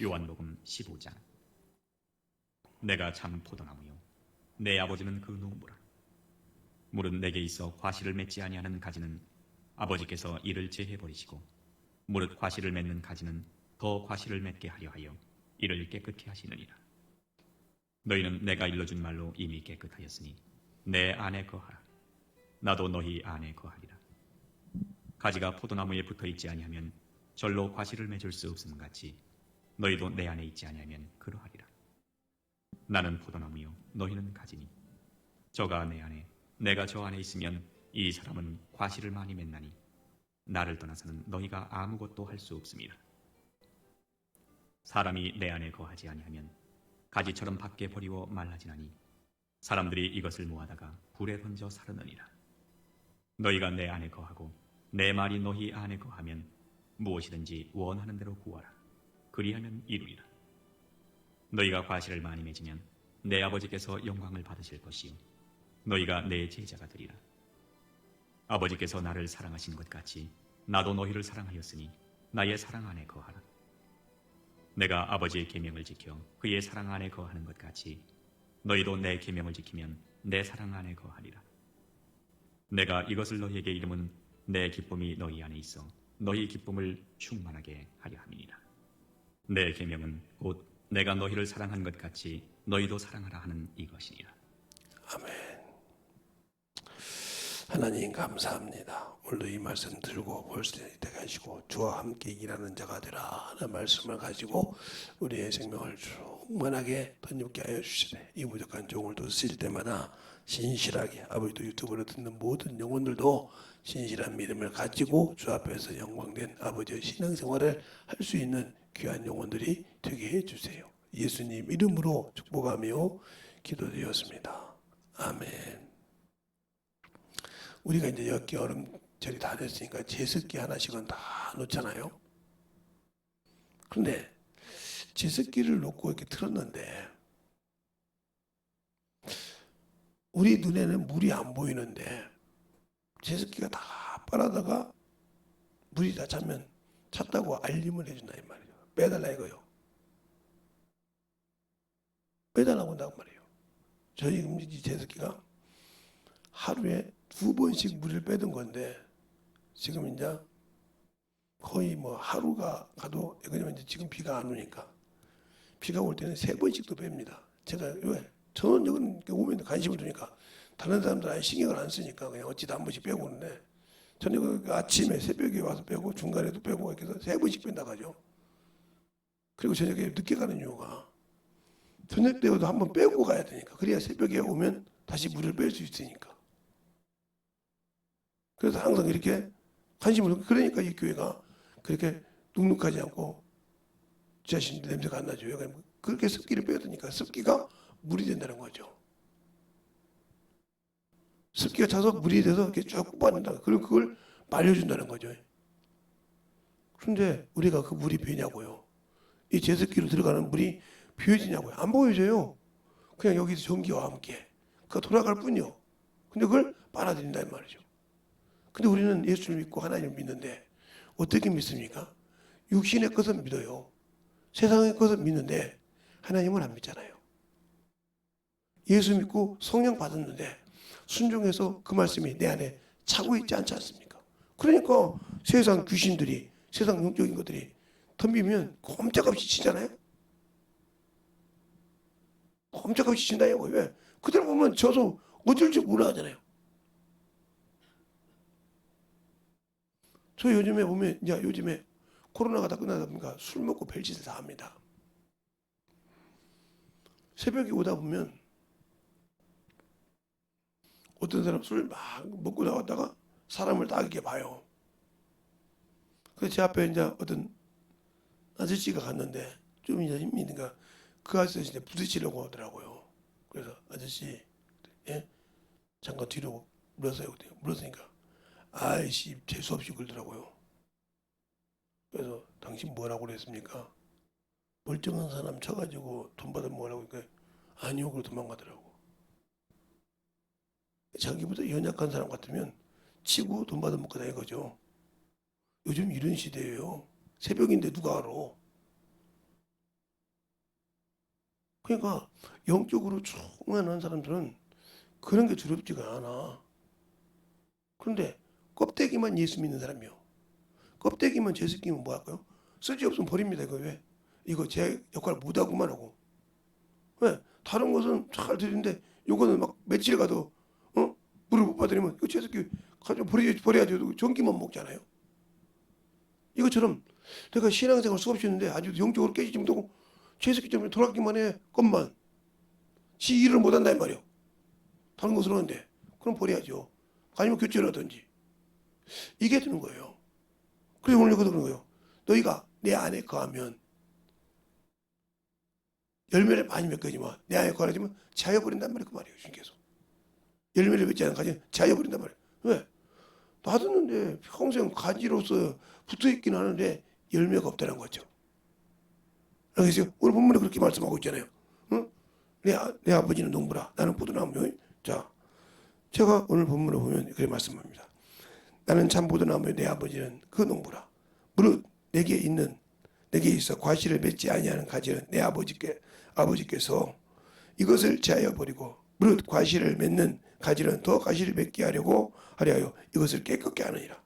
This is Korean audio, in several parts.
요한복음 15장. 내가 참 포도나무요 내 아버지는 그 농부라. 물은 내게 있어 과실을 맺지 아니하는 가지는 아버지께서 이를 제해 버리시고, 무릇 과실을 맺는 가지는 더 과실을 맺게 하려 하여 이를 깨끗게 하시느니라. 너희는 내가 일러준 말로 이미 깨끗하였으니 내 안에 거하라. 나도 너희 안에 거하리라. 가지가 포도나무에 붙어 있지 아니하면 절로 과실을 맺을 수 없음 같이 너희도 내 안에 있지 아니하면 그러하리라. 나는 포도나무요 너희는 가지니, 저가 내 안에 내가 저 안에 있으면 이 사람은 과실을 많이 맺나니 나를 떠나서는 너희가 아무것도 할 수 없음이라. 사람이 내 안에 거하지 아니하면 가지처럼 밖에 버리워 말라지나니 사람들이 이것을 모아다가 불에 던져 사르느니라. 너희가 내 안에 거하고 내 말이 너희 안에 거하면 무엇이든지 원하는 대로 구하라. 그리하면 이루리라. 너희가 과실을 많이 맺으면 내 아버지께서 영광을 받으실 것이요 너희가 내 제자가 되리라. 아버지께서 나를 사랑하신 것 같이 나도 너희를 사랑하였으니 나의 사랑 안에 거하라. 내가 아버지의 계명을 지켜 그의 사랑 안에 거하는 것 같이 너희도 내 계명을 지키면 내 사랑 안에 거하리라. 내가 이것을 너희에게 이름은 내 기쁨이 너희 안에 있어 너희 기쁨을 충만하게 하려 함이니라. 내 계명은 곧 내가 너희를 사랑한 것 같이 너희도 사랑하라 하는 이것이니라. 아멘. 하나님 감사합니다. 오늘도 이 말씀 들고 볼 수 있게 하시고 주와 함께 일하는 자가 되라 하는 말씀을 가지고 우리의 생명을 충만하게 덧입게 하여 주시되, 이 부족한 종을 또 쓰실 때마다 신실하게, 아버지도 유튜브를 듣는 모든 영혼들도 신실한 믿음을 가지고 주 앞에서 영광된 아버지의 신앙생활을 할 수 있는 귀한 영혼들이 되게 해주세요. 예수님 이름으로 축복하며 기도드렸습니다. 아멘. 우리가 이제 엿기 얼음절이 다 됐으니까 제습기 하나씩은 다 놓잖아요. 그런데 제습기를 놓고 이렇게 틀었는데 우리 눈에는 물이 안 보이는데 제습기가 다 빨아다가 물이 다 차면 찼다고 알림을 해준다 이 말이에요. 빼달라 이거요. 빼달라고 한다고 말이에요. 저희 음식이 제습기가 하루에 2번씩 물을 빼던 건데 지금 이제 거의 뭐 하루가 가도, 왜냐면 이제 지금 비가 안 오니까 비가 올 때는 3번씩도 뺍니다. 제가 왜? 저는 여기 오면 관심을 두니까 다른 사람들 아예 신경을 안 쓰니까 그냥 어찌다 한 번씩 빼고 오는데 저는 아침에 새벽에 와서 빼고 중간에도 빼고 이렇게 해서 3번씩 뺀다 가죠. 그리고 저녁에 늦게 가는 이유가 저녁 때도 한번 빼고 가야 되니까, 그래야 새벽에 오면 다시 물을 뺄 수 있으니까. 그래서 항상 이렇게 관심을, 그러니까 이 교회가 그렇게 눅눅하지 않고 자신 냄새가 안 나죠. 그렇게 습기를 빼야 되니까 습기가 물이 된다는 거죠. 습기가 차서 물이 돼서 이렇게 쭉 뽑아낸다. 그리고 그걸 말려준다는 거죠. 그런데 우리가 그 물이 비냐고요. 이 제습기로 들어가는 물이 비워지냐고요. 안 보여져요. 그냥 여기서 전기와 함께 그가 돌아갈 뿐이요. 근데 그걸 빨아들인다 이 말이죠. 근데 우리는 예수를 믿고 하나님을 믿는데 어떻게 믿습니까? 육신의 것은 믿어요. 세상의 것은 믿는데 하나님은 안 믿잖아요. 예수 믿고 성령 받았는데 순종해서 그 말씀이 내 안에 차고 있지 않지 않습니까? 그러니까 세상 귀신들이, 세상 영적인 것들이 덤비면 꼼짝없이 치잖아요. 꼼짝없이 친다요. 왜? 그들 보면 저도 어쩔 줄 몰라 하잖아요. 저 요즘에 보면, 이제 요즘에 코로나가 다 끝나다 보니까 술 먹고 별짓을 다 합니다. 새벽에 오다 보면 어떤 사람 술 막 먹고 나왔다가 사람을 딱 이렇게 봐요. 그래서 제 앞에 이제 어떤 아저씨가 갔는데 좀 이제 힘이 있으니까 그 아저씨 이제 부딪히려고 하더라고요. 그래서 아저씨, 예? 잠깐 뒤로 물러서요. 물러서니까 아이씨 재수없이 굴더라고요. 그래서 당신 뭐라고 그랬습니까? 멀쩡한 사람 쳐가지고 돈 받으면 뭐라고 그러니까 아니요, 그러고 도망가더라고. 자기보다 연약한 사람 같으면 치고 돈 받아 먹고 다닌 거죠. 요즘 이런 시대예요. 새벽인데 누가 알아? 그러니까 영적으로 충만한 사람들은 그런 게 두렵지가 않아. 그런데 껍데기만 예수 믿는 사람이요. 껍데기만 죄 끼면 뭐 할까요? 쓸데없으면 버립니다. 이거 왜? 이거 제 역할 못하고만 하고. 왜? 다른 것은 잘 드리는데 요거는 막 며칠 가도 물을 못 받으면 이거 죄 새끼 가지고 버려야지. 전기만 먹잖아요. 이것처럼 내가 신앙생활 수없이 했는데 아주 영적으로 깨지지 못하고 죄 새끼 때문에 돌아가기만 해. 것만. 지 일을 못한다 이 말이요. 다른 것을 하는데 그럼 버려야죠. 아니면 교체를 하든지. 이게 되는 거예요. 그래서 오늘 여기서 그런 거예요. 너희가 내 안에 거하면 열매를 많이 맺거니와 내 안에 거하지만 자여버린단 말이에요. 그 말이에요. 주님께서. 열매를 맺지 않은 가지 자여버린단 말이에요. 왜? 놔뒀는데 평생 가지로서 붙어있긴 하는데 열매가 없다는 거죠. 그래서 오늘 본문에 그렇게 말씀하고 있잖아요. 응? 내 아버지는 농부라 나는 포도나무요. 자, 제가 오늘 본문을 보면 그렇게 말씀합니다. 나는 참 포도나무요 내 아버지는 그 농부라. 무릇 내게 있어 과실을 맺지 아니하는 가지는 내 아버지께서 이것을 제하여 버리고 무릇 과실을 맺는 가지는 더 과실을 맺게 하려 하여 이것을 깨끗게 하느니라.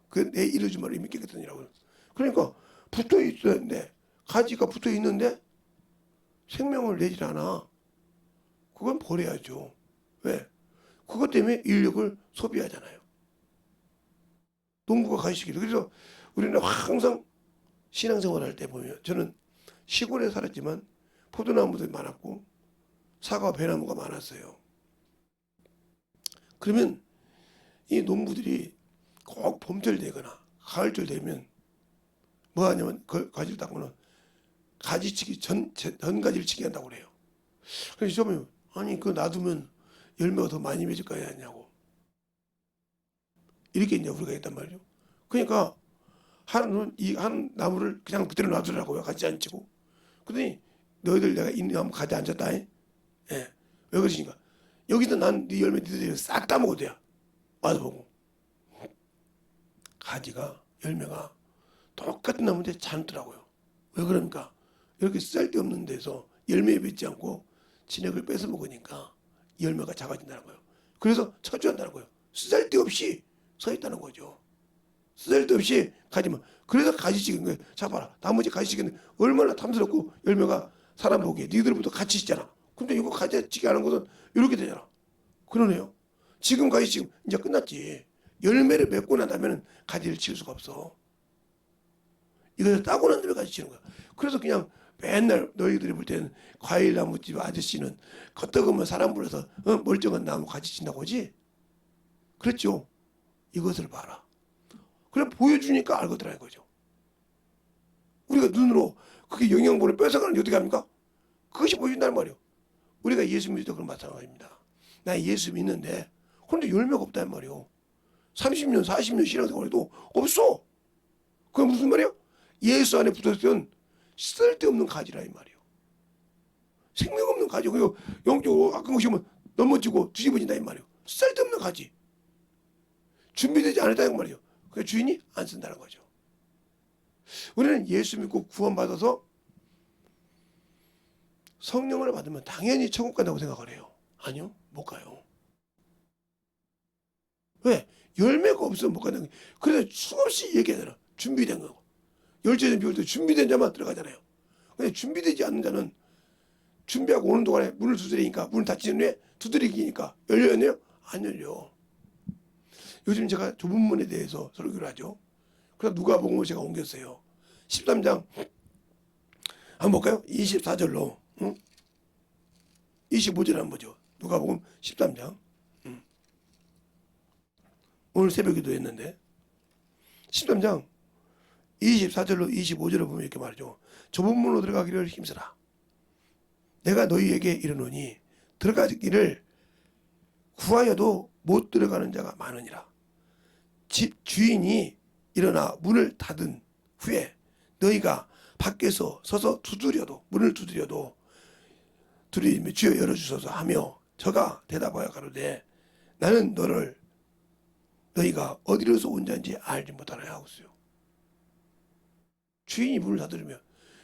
그 내 이루어짐을 이미 깨끗하니라고. 그러니까 붙어 있었는데 가지가 붙어 있는데 생명을 내질 않아. 그건 버려야죠. 왜? 그것 때문에 인력을 소비하잖아요. 농부가 가시기를. 그래서 우리는 항상 신앙생활 할 때 보면 저는 시골에 살았지만 포도나무도 많았고 사과 배나무가 많았어요. 그러면 이 농부들이 꼭 봄철 되거나 가을철 되면 뭐 하냐면 그 가지를 닦고는 가지치기 전 가지를 치게 한다고 그래요. 그래서 저는 아니 그거 놔두면 열매가 더 많이 맺을 거 아니냐고 이렇게 이제 우리가 했단 말이죠. 그러니까 한 나무를 그냥 그대로 놔두라고요. 가지 안 치고. 그러더니 너희들 내가 이 나무 가지 앉았다. 예. 왜 그러시니까 여기서 난 네 열매 니들 싹 다 먹어도 돼. 와서 보고. 가지가 열매가 똑같은 나무인데 잔더라고요. 왜 그러니까 이렇게 쓸데없는 데서 열매 맺지 않고 진액을 뺏어 먹으니까 열매가 작아진다는 거예요. 그래서 처주한다는 거예요. 쓸데없이 서 있다는 거죠. 쓸데없이 가지만. 그래서 가지 찍은 거예요. 자 봐라. 나머지 가지 찍은 얼마나 탐스럽고 열매가 사람 보기에 니들부터 같이 있잖아. 근데 이거 가지 찍게 하는 것은 이렇게 되잖아. 그러네요. 지금 가지 지금 이제 끝났지. 열매를 맺고 난다면 가지를 칠 수가 없어. 이것을 따고 난 다음에 가지 치는 거야. 그래서 그냥 맨날 너희들이 볼 때는 과일 나무집 아저씨는 겉떡으면 사람 불러서 멀쩡한 나무 가지 친다고 하지. 그랬죠. 이것을 봐라. 그래 보여주니까 알거더라는 거죠. 우리가 눈으로 그게 영양분을 뺏어가는 게 어떻게 합니까? 그것이 보여준다는 말이에요. 우리가 예수 믿을 때 그런 마찬가지입니다. 나 예수 믿는데 그런데 열매가 없다는 말이에요. 30년 40년 신앙생활에도 없어. 그게 무슨 말이에요? 예수 안에 붙었던 쓸데없는 가지라 이 말이에요. 생명 없는 가지. 그리고 영적으로 가끔 오시면 넘어지고 뒤집어진다 이 말이에요. 쓸데없는 가지. 준비되지 않았다는 말이에요. 그 주인이 안 쓴다는 거죠. 우리는 예수 믿고 구원받아서 성령을 받으면 당연히 천국 간다고 생각을 해요. 아니요, 못 가요. 왜? 열매가 없으면 못 간다는 거예요. 그래서 수없이 얘기하잖아. 준비된 거고. 열제된 비올 때 준비된 자만 들어가잖아요. 근데 준비되지 않는 자는 준비하고 오는 동안에 문을 두드리니까 문을 닫히는 후에 두드리기니까 열려요? 안 열려. 요즘 제가 좁은 문에 대해서 설교를 하죠. 그래서 누가복음을 제가 옮겼어요. 13장 한번 볼까요? 24절로 25절 한번 보죠. 누가복음 13장 오늘 새벽에도 했는데 13장 24절로 25절을 보면 이렇게 말하죠. 좁은 문으로 들어가기를 힘쓰라. 내가 너희에게 이르노니 들어가기를 구하여도 못 들어가는 자가 많으니라. 집 주인이 일어나 문을 닫은 후에 너희가 밖에서 서서 문을 두드려도 두드리며 주여 열어주소서 하며 저가 대답하여 가로되 나는 너희가 어디로서 온 자인지 알지 못하나요 하고 있어요. 주인이 문을 닫으려면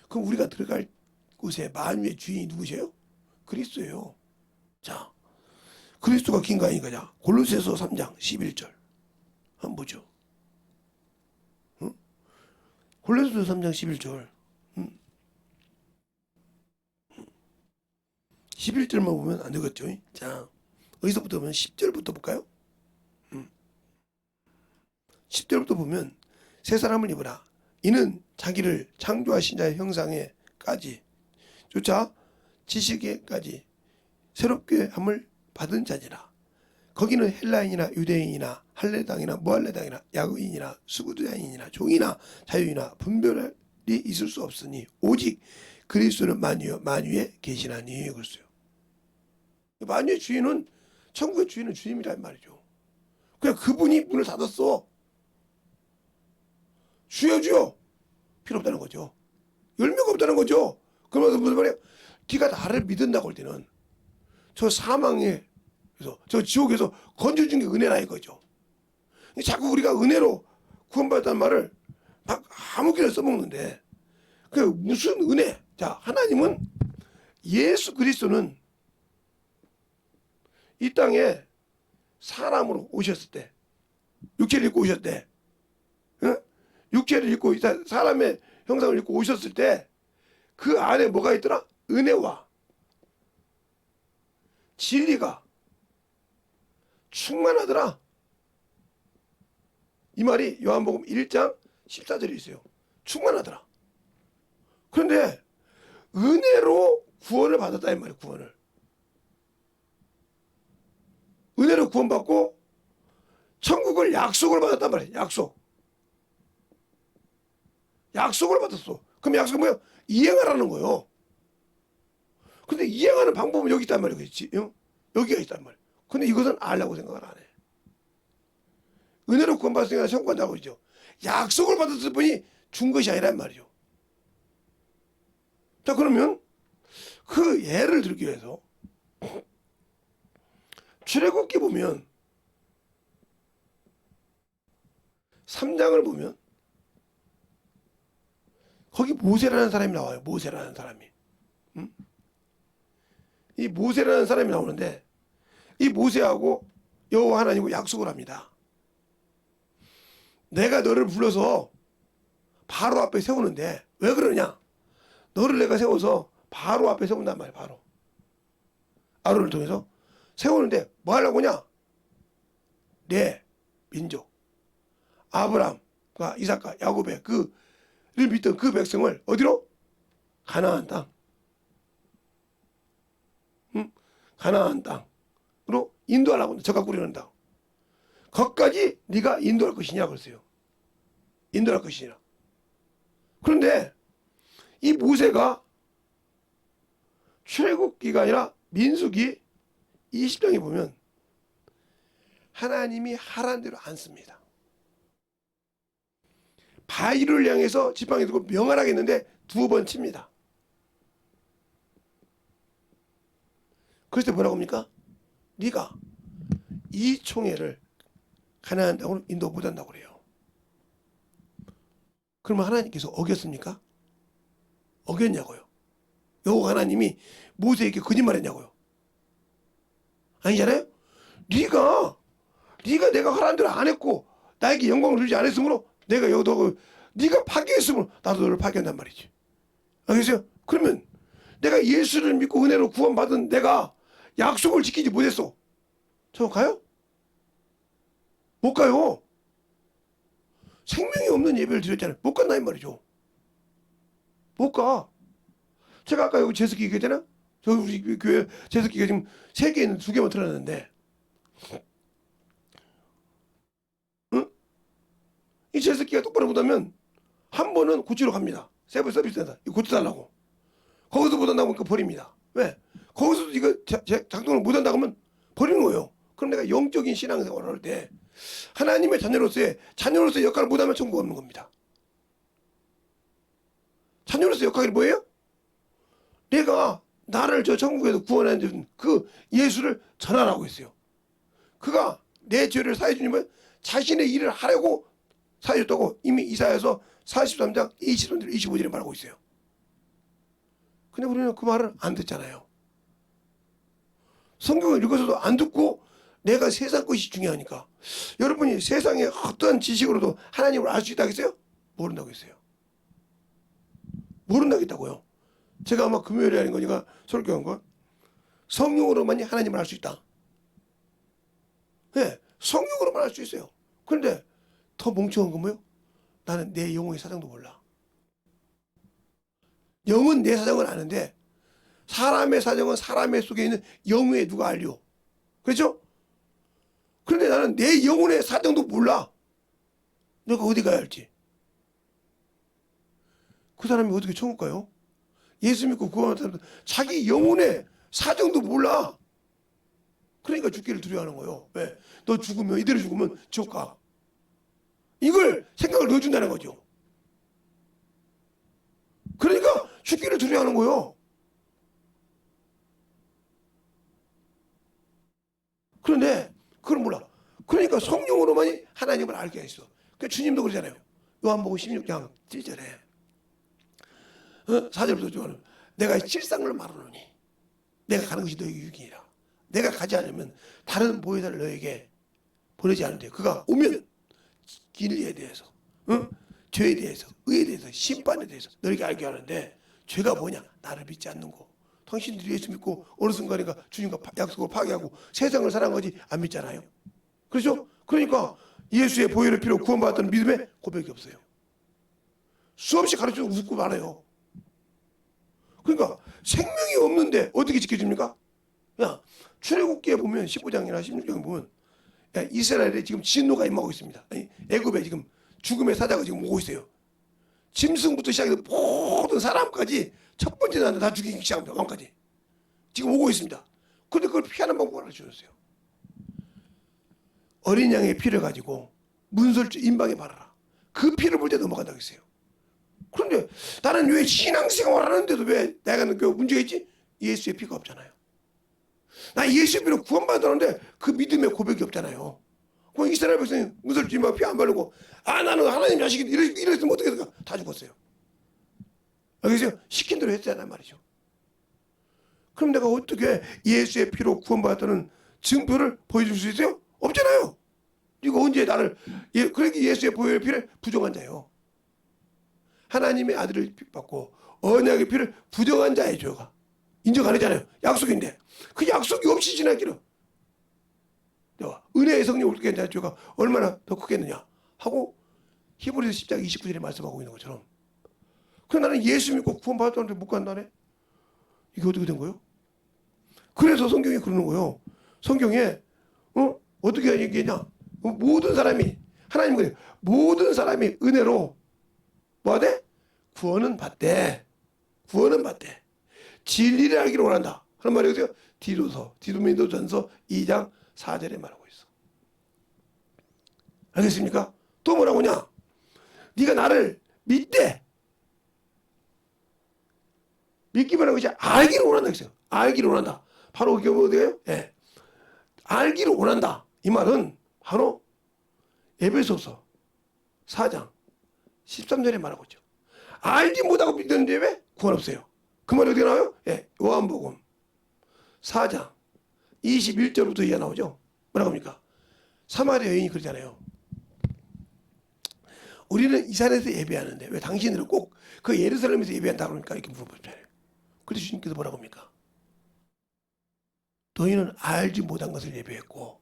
그럼 우리가 들어갈 곳의 만유의 주인이 누구세요? 그리스도예요. 자, 그리스도가 긴가 아닌가? 골로새서 3장 11절 한번 보죠. 응? 골로새서 3장 11절 11절만 보면 안 되겠죠. 자, 어디서부터 보면 10절부터 볼까요? 10절부터 보면 새 사람을 입으라. 이는 자기를 창조하신 자의 형상에까지 조차 지식에까지 새롭게 함을 받은 자니라. 거기는 헬라인이나 유대인이나 할례당이나 무할례당이나 야구인이나 수구자인이나 종이나 자유이나 분별이 있을 수 없으니 오직 그리스도는 만유에 계시나니. 그랬어요. 만유의 주인은 천국의 주인은 주님이란 말이죠. 그냥 그분이 문을 닫았어. 주여 주여 필요 없다는 거죠. 열매가 없다는 거죠. 그러면서 무슨 말이에요? 네가 나를 믿는다고 할 때는 저 사망에 그래서 저 지옥에서 건져준 게 은혜라 이거죠. 자꾸 우리가 은혜로 구원받았다는 말을 막 아무렇게나 써먹는데 그 무슨 은혜? 자, 하나님은 예수 그리스도는 이 땅에 사람으로 오셨을 때 육체를 입고 오셨을 때 육체를 입고 사람의 형상을 입고 오셨을 때 그 안에 뭐가 있더라? 은혜와 진리가 충만하더라. 이 말이 요한복음 1장 14절에 있어요. 충만하더라. 그런데 은혜로 구원을 받았다 이 말이에요. 구원을. 은혜로 구원받고 천국을 약속을 받았단 말이에요. 약속을 받았어. 그럼 약속은 뭐야? 이행하라는 거예요. 근데 이행하는 방법은 여기 있단 말이에요. 여기가 있단 말이에요. 근데 이것은 알라고 생각을 안 해. 은혜로 구원받았으니까 천국 간다고 그러죠. 약속을 받았을 뿐이 준 것이 아니란 말이죠. 자, 그러면 그 예를 들기 위해서 출애굽기 보면 3장을 보면 거기 모세라는 사람이 나와요. 모세라는 사람이. 이 모세라는 사람이 나오는데 이 모세하고 여호와 하나님과 약속을 합니다. 내가 너를 불러서 바로 앞에 세우는데 왜 그러냐? 너를 내가 세워서 바로 앞에 세운단 말이야. 바로 아론을 통해서 세우는데 뭐 하려고 하냐? 내 민족 아브람과 이삭과 야곱의 그를 믿던 그 백성을 어디로? 가나안 땅. 가나안 땅으로 인도하려고 한다. 젖과 꿀이 흐른다. 거기까지 네가 인도할 것이냐 그랬어요. 인도할 것이냐. 그런데 이 모세가 출애굽기가 아니라 민수기 20장에 보면 하나님이 하라는 대로 안 씁니다. 바위를 향해서 지팡이 들고 명하라겠는데 2번 칩니다. 그래서 뭐라고 합니까? 네가 이 총회를 가나안 땅으로 인도 못한다고 그래요. 그러면 하나님께서 어겼습니까? 어겼냐고요. 여호와 하나님이 모세에게 거짓말했냐고요. 아니잖아요. 네가 내가 하라는 대로 안 했고 나에게 영광을 주지 않았으므로 내가 여기도 네가 파괴했으므로 나도 너를 파괴한단 말이지. 알겠어요? 그러면 내가 예수를 믿고 은혜로 구원받은 내가 약속을 지키지 못했어. 저 가요? 못 가요. 생명이 없는 예배를 드렸잖아요. 못 간다 이 말이죠. 못 가. 제가 아까 여기 제습기 얘기했잖아요. 저 우리 교회 제습기가 지금 3개 있는 2개만 틀어놨는데 이 제습기가 똑바로 못하면 한 번은 고치러 갑니다. 세부 서비스센터 이거 고쳐달라고. 거기서 못한다고 하면 버립니다. 왜? 거기서도 이거 작동을 못한다고 하면 버리는 거예요. 그럼 내가 영적인 신앙생활을 할 때 하나님의 자녀로서의 역할을 못하면 천국 없는 겁니다. 자녀로서의 역할이 뭐예요? 내가 나를 저 천국에서 구원한 그 예수를 전하라고 했어요. 그가 내 죄를 사해 주님은 자신의 일을 하려고 사해줬다고 이미 이사야서 43장 23절 25절에 말하고 있어요. 근데 우리는 그 말을 안 듣잖아요. 성경을 읽어서도 안 듣고 내가 세상 것이 중요하니까. 여러분이 세상의 어떠한 지식으로도 하나님을 알 수 있다고 했어요? 모른다고 했어요. 모른다고 했다고요. 제가 아마 금요일에 하는 거니까 설교한 거. 성령으로만이 하나님을 알 수 있다. 네, 성령으로만 알 수 있어요. 그런데 더 멍청한 건 뭐예요? 나는 내 영혼의 사정도 몰라. 영은 내 사정을 아는데 사람의 사정은 사람의 속에 있는 영에 누가 알려? 그렇죠? 그런데 나는 내 영혼의 사정도 몰라. 내가 어디 가야 할지. 그 사람이 어떻게 천국 가요? 예수 믿고 구원한 사람은 자기 영혼의 사정도 몰라. 그러니까 죽기를 두려워하는 거예요. 왜? 너 죽으면 이대로 죽으면 지옥 가. 이걸 생각을 넣어준다는 거죠. 그러니까 죽기를 두려워하는 거예요. 그런데 그걸 몰라. 그러니까 성령으로만이 하나님을 알게 했어. 그러니까 주님도 그러잖아요. 요한복음 16장 7절에 4절부터 좋아하는 내가 실상을 말하노니 내가 가는 것이 너에게 유익이니라. 내가 가지 않으면 다른 보혜사를 너에게 보내지 않은데 그가 오면 진리에 대해서 죄에 대해서 의에 대해서 심판에 대해서 너에게 알게 하는데 죄가 뭐냐? 나를 믿지 않는 거. 당신들이 예수 믿고 어느 순간인가 주님과 약속을 파괴하고 세상을 사랑한 거지 안 믿잖아요. 그렇죠? 그러니까 예수의 보혈의 피로 구원받았다는 믿음에 고백이 없어요. 수없이 가르쳐도 웃고 말아요. 그러니까 생명이 없는데 어떻게 지켜집니까? 야, 출애굽기에 보면 15장이나 16장에 보면 야, 이스라엘에 지금 진노가 임하고 있습니다. 애굽에 지금 죽음의 사자가 지금 오고 있어요. 짐승부터 시작해서 모든 사람까지 첫 번째 날에 다 죽이기 시작합니다. 왕까지. 지금 오고 있습니다. 그런데 그걸 피하는 방법을 알려주셨어요. 어린 양의 피를 가지고 문설주 임방에 바르라. 그 피를 볼 때 넘어간다고 했어요. 그런데 나는 왜 신앙생활을 하는데도 왜 내가 문제가 있지? 예수의 피가 없잖아요. 나 예수의 피로 구원받았는데 그 믿음의 고백이 없잖아요. 그럼 이스라엘 백성이 문설주 임방에 피 안 바르고 나는 하나님 자식인데 이랬으면 어떻게 될까? 다 죽었어요. 알겠어요? 시킨 대로 했잖아요 말이죠. 그럼 내가 어떻게 예수의 피로 구원받았다는 증표를 보여줄 수 있어요? 없잖아요. 이거 언제 나를 그러니까 예수의 보혈의 피를 부정한 자예요. 하나님의 아들을 받고 언약의 피를 부정한 자의 죄가 인정 안 하잖아요. 약속인데 그 약속이 없이 지나기로 은혜의 성령 얻게 된 자의 죄가 얼마나 더 크겠느냐 하고 히브리서 10장 29절에 말씀하고 있는 것처럼 그럼 나는 예수 믿고 구원받았다는데 못 간다네? 이게 어떻게 된 거예요? 그래서 성경이 그러는 거예요. 성경에 어떻게 얘기했냐? 모든 사람이 하나님 그래요. 모든 사람이 은혜로 뭐하대? 구원은 받대. 구원은 받대. 진리를 알기를 원한다. 하는 말이 어디요? 디도민도전서 2장 4절에 말하고 있어. 알겠습니까? 또 뭐라고 하냐? 네가 나를 믿대. 믿기만 하는 것이 알기를 원한다 했어요. 알기를 원한다. 바로 그게 뭐예요? 예. 알기를 원한다. 이 말은 바로 에베소서 4장 13절에 말하고 있죠. 알지 못하고 믿는데 왜? 구원 없어요. 그 말이 어디에 나와요? 예. 요한복음 4장 21절부터 이해 나오죠. 뭐라고 합니까? 사마리아 여인이 그러잖아요. 우리는 이 산에서 예배하는데 왜 당신들은 꼭 그 예루살렘에서 예배한다 그러니까 이렇게 물어보잖아요. 그래서 주님께서 뭐라고 합니까? 너희는 알지 못한 것을 예배했고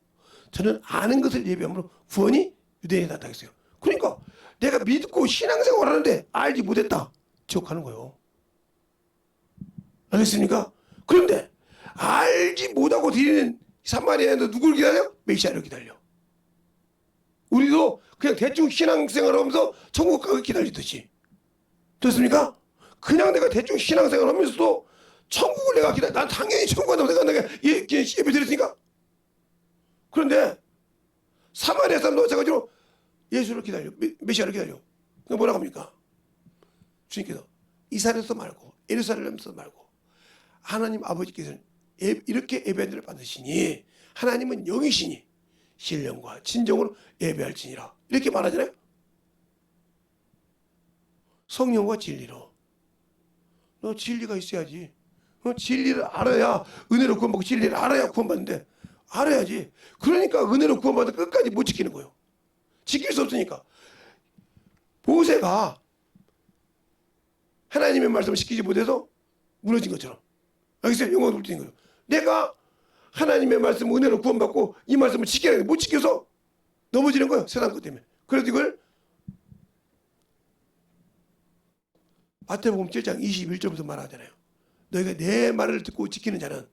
저는 아는 것을 예배함으로 구원이 유대인에 나타났어요. 그러니까 내가 믿고 신앙생활을 하는데 알지 못했다. 지옥 가는 거예요. 알겠습니까? 그런데 알지 못하고 드리는 사마리아인도 누구를 기다려? 메시아를 기다려. 우리도 그냥 대충 신앙생활을 하면서 천국 가기 기다리듯이. 됐습니까? 그냥 내가 대충 신앙생활을 하면서도 천국을 내가 기다려. 난 당연히 천국 간다고 내가 예배 드렸으니까. 그런데 사마리아 사람도 마찬가지로 예수를 기다려. 메시아를 기다려. 그러니까 뭐라고 합니까? 주님께서 이 산에서 말고 예루살렘에서 말고 하나님 아버지께서는 이렇게 예배를 받으시니 하나님은 영이시니 신령과 진정으로 예배할지니라. 이렇게 말하잖아요. 성령과 진리로 너 진리가 있어야지. 진리를 알아야 은혜로 구원받고 진리를 알아야 구원받는데 알아야지. 그러니까 은혜로 구원받아 끝까지 못 지키는 거예요. 지킬 수 없으니까. 모세가 하나님의 말씀을 지키지 못해서 무너진 것처럼. 알겠어요? 영광을 돌리는 거예요. 내가 하나님의 말씀 은혜로 구원받고 이 말씀을 지켜야 돼. 못 지켜서 넘어지는 거예요. 세상 것 때문에. 그래서 이걸 마태복음 7장 21절부터 말하잖아요. 너희가 내 말을 듣고 지키는 자는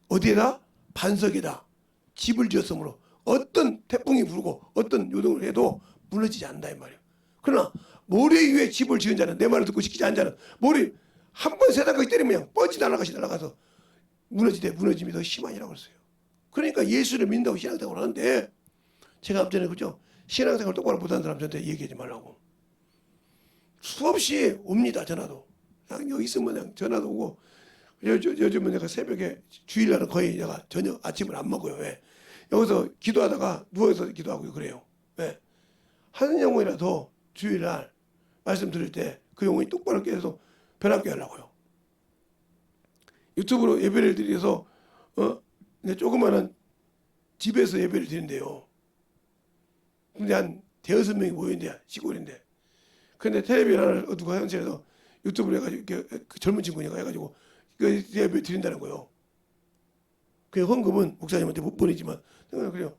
어디에다? 반석에다 집을 지었으므로 어떤 태풍이 불고 어떤 요동을 해도 무너지지 않는다 이 말이에요. 그러나 모래 위에 집을 지은 자는 내 말을 듣고 지키지 않는 자는 모래 한 번 세다까지 때리면 그냥 뻗지 날아가서 무너짐이 더 심하니라고 그랬어요. 그러니까 예수를 믿는다고 신앙생활을 하는데 제가 앞전에 그죠? 신앙생활 똑바로 못하는 사람 저한테 얘기하지 말라고. 수없이 옵니다. 전화도. 그냥 여기 있으면 그냥 전화도 오고 요즘은 내가 새벽에 주일날은 거의 내가 저녁 아침을 안 먹어요. 왜? 여기서 기도하다가 누워서 기도하고 그래요. 왜? 한 영혼이라도 주일날 말씀 들을 때 그 영혼이 똑바로 깨서 변함께 하려고요. 유튜브로 예배를 드려서 조그마한 집에서 예배를 드린대요. 근데 한 대여섯 명이 모였는데 시골인데. 근데 텔레비전 하나를 누가 현실에서 유튜브로 해가지고 그 젊은 친구니까 해가지고 그 예배 드린다는 거예요. 그 헌금은 목사님한테 못 보내지만 그래요.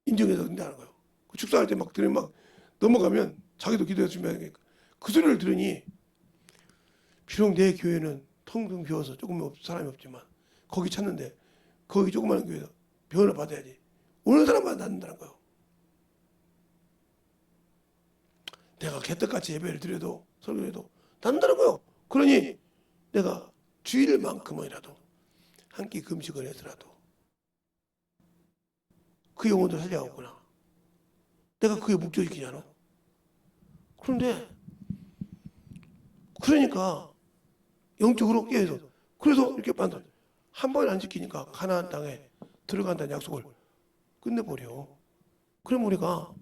인정해서 된다는 거예요. 그 축사할 때 막 들으면 막 넘어가면 자기도 기도해 주면 그 소리를 들으니 비록 내 교회는 텅텅 비어서 조금 사람이 없지만 거기 찾는데 거기 조그마한 교회에서 변을 받아야지. 오는 사람만 낫는다는 거예요. 내가 개떡같이 예배를 드려도 설교해도 낫는다는 거예요. 그러니 내가 주일만큼이라도 한 끼 금식을 해서라도 그 영혼들 살려가구나. 내가 그게 목적이잖아. 그런데 그러니까 영적으로 깨서 그래서 이렇게 만들 한 번 안 지키니까 가나안 땅에 들어간다는 약속을 끝내버려. 그럼 우리가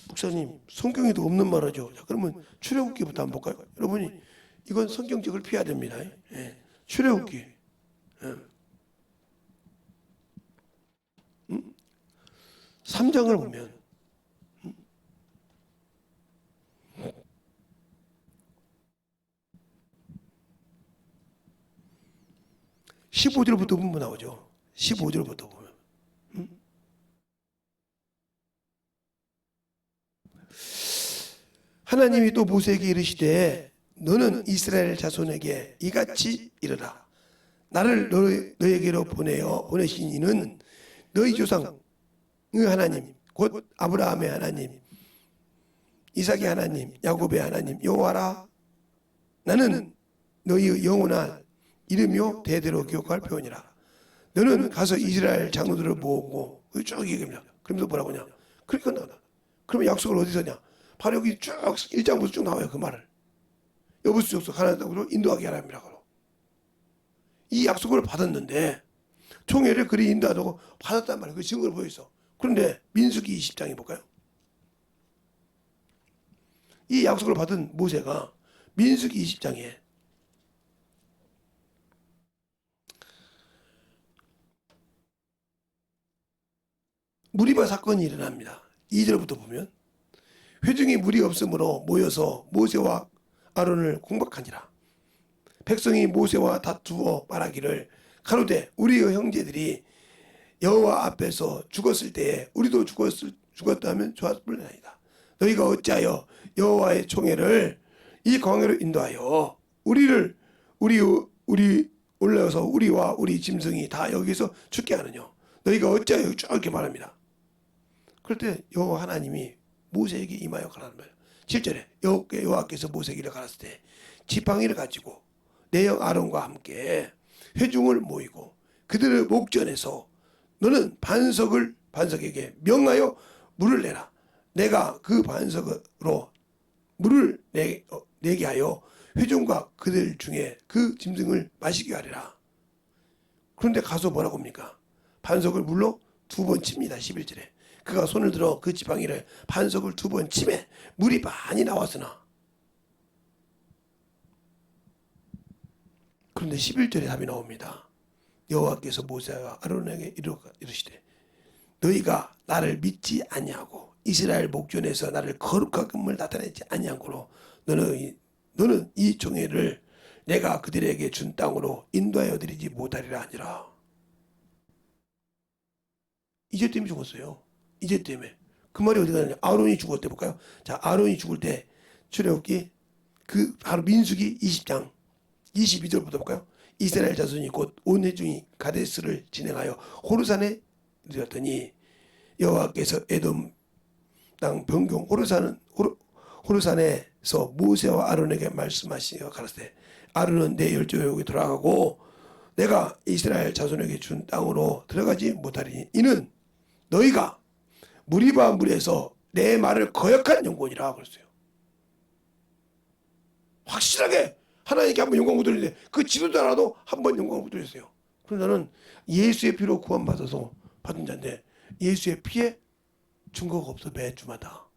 목사님 성경에도 없는 말이죠. 자, 그러면 출애굽기부터 한번 볼까요? 여러분이 이건 성경적을 피해야 됩니다. 예. 출애굽기 예. 3장을 보면 15절부터 보면 나오죠. 15절부터 보면. 하나님이 또 모세에게 이르시되 너는 이스라엘 자손에게 이같이 이르라. 나를 너에게로 보내신 이는 너희 조상의 하나님 곧 아브라함의 하나님 이삭의 하나님 야곱의 하나님 여호와라. 나는 너희의 영원한 이름이요 대대로 기억할 표현이라. 너는 가서 이스라엘 장로들을 모으고 쭉 얘기합니다. 그러면서 뭐라고 하냐. 그러니까 나온다. 그러면 약속을 어디서 하냐. 바로 여기 쭉 1장부터 쭉 나와요. 그 말을. 여부수 족속 하나님 땅으로 인도하게 하라니라고. 이 약속을 받았는데 총회를 그리 인도하고 받았단 말이에요. 그 증거를 보여서. 그런데 민수기 20장에 볼까요? 이 약속을 받은 모세가 민수기 20장에 무리바 사건이 일어납니다. 2절부터 보면 회중이 무리 없으므로 모여서 모세와 아론을 공박하니라. 백성이 모세와 다투어 말하기를 가로되 우리의 형제들이 여호와 앞에서 죽었을 때에 우리도 죽었다면 좋았을뿐이나이다. 너희가 어찌하여 여호와의 총회를 이 광야로 인도하여 우리 올라서 우리와 우리 짐승이 다 여기서 죽게 하느냐. 너희가 어찌하여 쭉 이렇게 말합니다. 그럴 때 여호와 하나님이 모세에게 임하여 가라는 거예요. 7절에 여호와께서 모세에게 가라을 때 지팡이를 가지고 내 형 아론과 함께 회중을 모이고 그들의 목전에서 너는 반석에게 명하여 물을 내라. 내가 그 반석으로 물을 내게 하여 회중과 그들 중에 그 짐승을 마시게 하리라. 그런데 가서 뭐라고 합니까? 반석을 물로 2번 칩니다. 11절에. 그가 손을 들어 그 지팡이를 반석을 2번 치매 물이 많이 나왔으나 그런데 11절에 답이 나옵니다. 여호와께서 모세와 아론에게 이르시되 너희가 나를 믿지 아니하고 이스라엘 목전에서 나를 거룩함을 나타내지 아니하므로 너는 이 종회를 내가 그들에게 준 땅으로 인도하여 드리지 못하리라 하니라. 이제 때문에 죽었어요. 이제 때문에. 그 말이 어디 가느냐. 아론이 죽을 때 볼까요? 자, 아론이 죽을 때 출애굽기 그 바로 민수기 20장 22절부터 볼까요? 이스라엘 자손이 곧 온 회중이 가데스를 진행하여 호르산에 이르렀더니 여호와께서 에돔 땅 변경 호르산에서 모세와 아론에게 말씀하시어 가라사대 아론은 내 열조에게 돌아가고 내가 이스라엘 자손에게 준 땅으로 들어가지 못하리니 이는 너희가 무리바 물에서 내 말을 거역한 영혼이라 그랬어요. 확실하게 하나님께 한번 영광 못 돌리는데 그 지도자라도 한번 영광 못 돌렸어요. 그래서 나는 예수의 피로 구원받아서 받은 자인데 예수의 피에 증거가 없어 매주마다.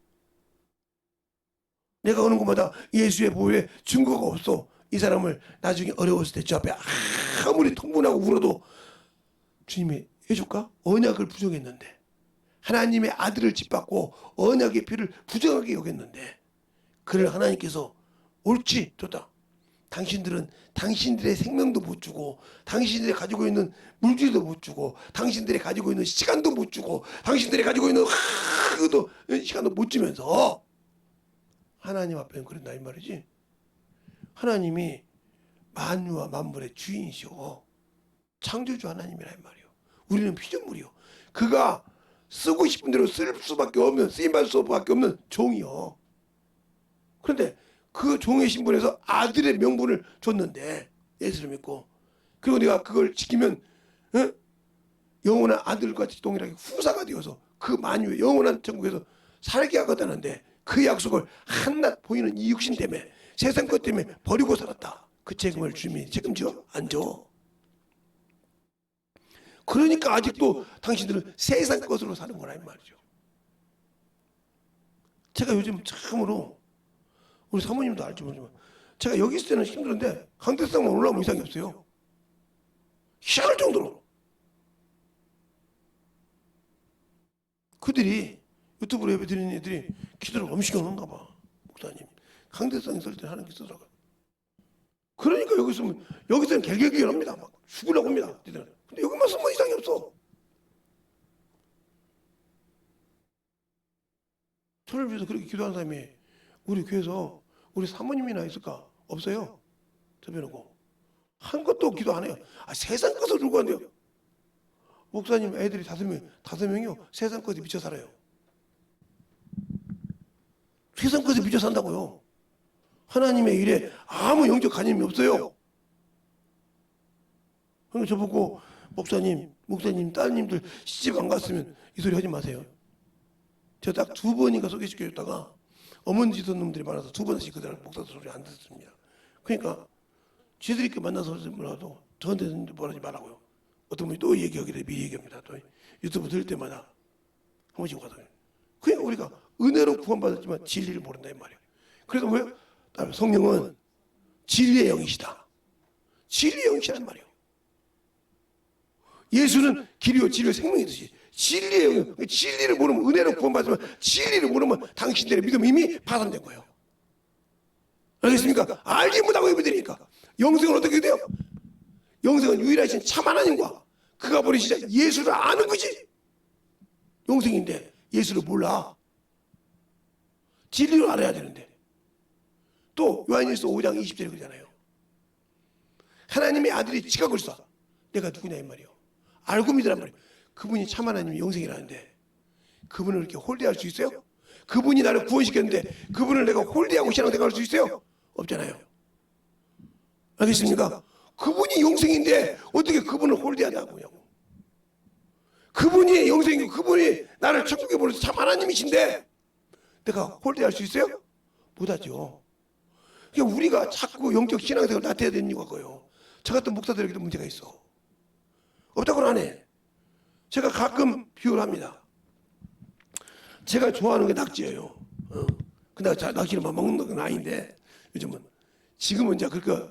내가 오는 곳마다 예수의 보혈에 증거가 없어. 이 사람을 나중에 어려웠을 때 저 앞에 아무리 통분하고 울어도 주님이 해줄까? 언약을 부정했는데 하나님의 아들을 짓밟고 언약의 피를 부정하게 여겼는데 그를 하나님께서 옳지 좋다. 당신들은 당신들의 생명도 못 주고 당신들이 가지고 있는 물질도 못 주고 당신들이 가지고 있는 시간도 못 주고 당신들이 가지고 있는 그것도 시간도 못 주면서 하나님 앞에는 그런다 이 말이지. 하나님이 만유와 만물의 주인이시오. 창조주 하나님이라 이 말이요. 우리는 피조물이요. 그가 쓰고 싶은 대로 쓸 수밖에 없는 쓰임받을 수밖에 없는 종이요. 그런데 그 종의 신분에서 아들의 명분을 줬는데 예수를 믿고 그리고 내가 그걸 지키면 영원한 아들과 동일하게 후사가 되어서 그 만유의 영원한 천국에서 살게 하겠다는데 그 약속을 한낱 보이는 이 육신 때문에 세상 것 때문에 버리고 살았다. 그 책임을 주님이 책임져? 안 져. 그러니까 아직도 당신들은 세상 것으로 사는 거라 이 말이죠. 제가 요즘 참으로 우리 사모님도 알지 모르지만 제가 여기 있을 때는 힘들었는데 강대상만 올라오면 이상이 없어요. 희한할 정도로. 그들이 유튜브로 예배 드리는 애들이 기도를 엄청 하는가 봐. 목사님. 강대상 있을 때 하는 게 쓰더라고요. 그러니까 여기서는 결결결합니다. 막 죽으려고 합니다. 근데 여기만 쓰면 이상이 없어. 저를 위해서 그렇게 기도하는 사람이 우리 교회에서 우리 사모님이나 있을까? 없어요. 저변하고 한 것도 기도 안 해요. 세상 것을 들고 간대요. 목사님 애들이 다섯 명이요. 세상 것에 미쳐 살아요. 세상 것에 미쳐 산다고요. 하나님의 일에 아무 영적 관념이 없어요. 그러니까 저보고 목사님 따님들 시집 안 갔으면 이 소리 하지 마세요. 제가 딱 2번인가 소개시켜줬다가 어머니 짓던 놈들이 많아서 2번씩 그들 목사 소리 안 듣습니다. 그러니까 지들끼리 만나서 몰라도 저한테 뭐라지 말라고요. 어떤 분이 또 얘기하기를 미리 얘기합니다. 또 유튜브 들을 때마다 한 번씩 오거든요. 그냥 우리가 은혜로 구원받았지만 진리를 모른다 이 말이에요. 그래서 뭐예요? 성령은 진리의 영이시다. 진리의 영이시란 말이에요. 예수는 길이요 진리요 생명이듯이 진리의 영, 진리를 모르면 은혜로 구원받지만 진리를 모르면 당신들의 믿음이 이미 파산된 거예요. 알겠습니까? 알지 못하고 예배드리니까 영생은 어떻게 돼요? 영생은 유일하신 참 하나님과 그가 보내시자 예수를 아는 거지. 영생인데 예수를 몰라. 진리를 알아야 되는데. 또 요한일서 5장 20절에 그러잖아요. 하나님의 아들이 지각을 쏴. 내가 누구냐 이 말이에요. 알고 믿으란 말이에요. 그분이 참 하나님이 영생이라는데 그분을 이렇게 홀대할 수 있어요? 그분이 나를 구원시켰는데 그분을 내가 홀대하고 신앙생활 할 수 있어요? 없잖아요. 알겠습니까? 그분이 영생인데 어떻게 그분을 홀대한다고요? 그분이 영생이고 그분이 나를 천국에 보내서 참 하나님이신데 내가 홀대할 수 있어요? 못하죠. 그러니까 우리가 자꾸 영적 신앙생활을 나태해야 되는 이유가 그거예요. 저 같은 목사들에게도 문제가 있어. 없다고는 안 해. 제가 가끔 비유를 합니다. 제가 좋아하는 게 낙지예요. 근데 낚시를 막 먹는 건 아닌데 요즘은 지금은 이제 그러니까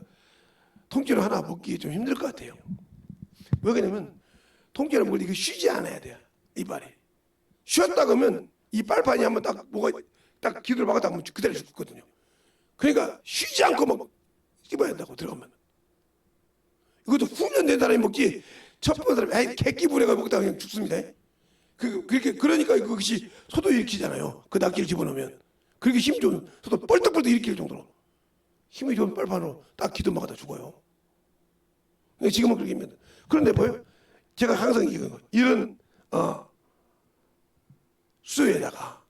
통째로 하나 먹기 좀 힘들 것 같아요. 왜 그러냐면 통째로 먹을 때 이게 쉬지 않아야 돼요. 이빨이 쉬었다 그러면 이 빨판이 한번 딱 뭐가 딱 기도를 막았다 하면 그대로 죽거든요. 그러니까 쉬지 않고 막 씹어야 한다고 들어가면. 이것도 훈련된 사람이 먹지 첫 번째 사람이 아예 객기부려가 먹다가 그냥 죽습니다. 그러니까 그것이 소도 일으키잖아요. 그 낫기를 집어넣으면 그렇게 힘 좋은 소도 뻘떡뻘떡 일으킬 정도로 힘이 좋은 빨판으로 딱 기도 막아다 죽어요. 지금은 그렇게 합니다. 그런데 뭐예요? 제가 항상 이런 수조에다가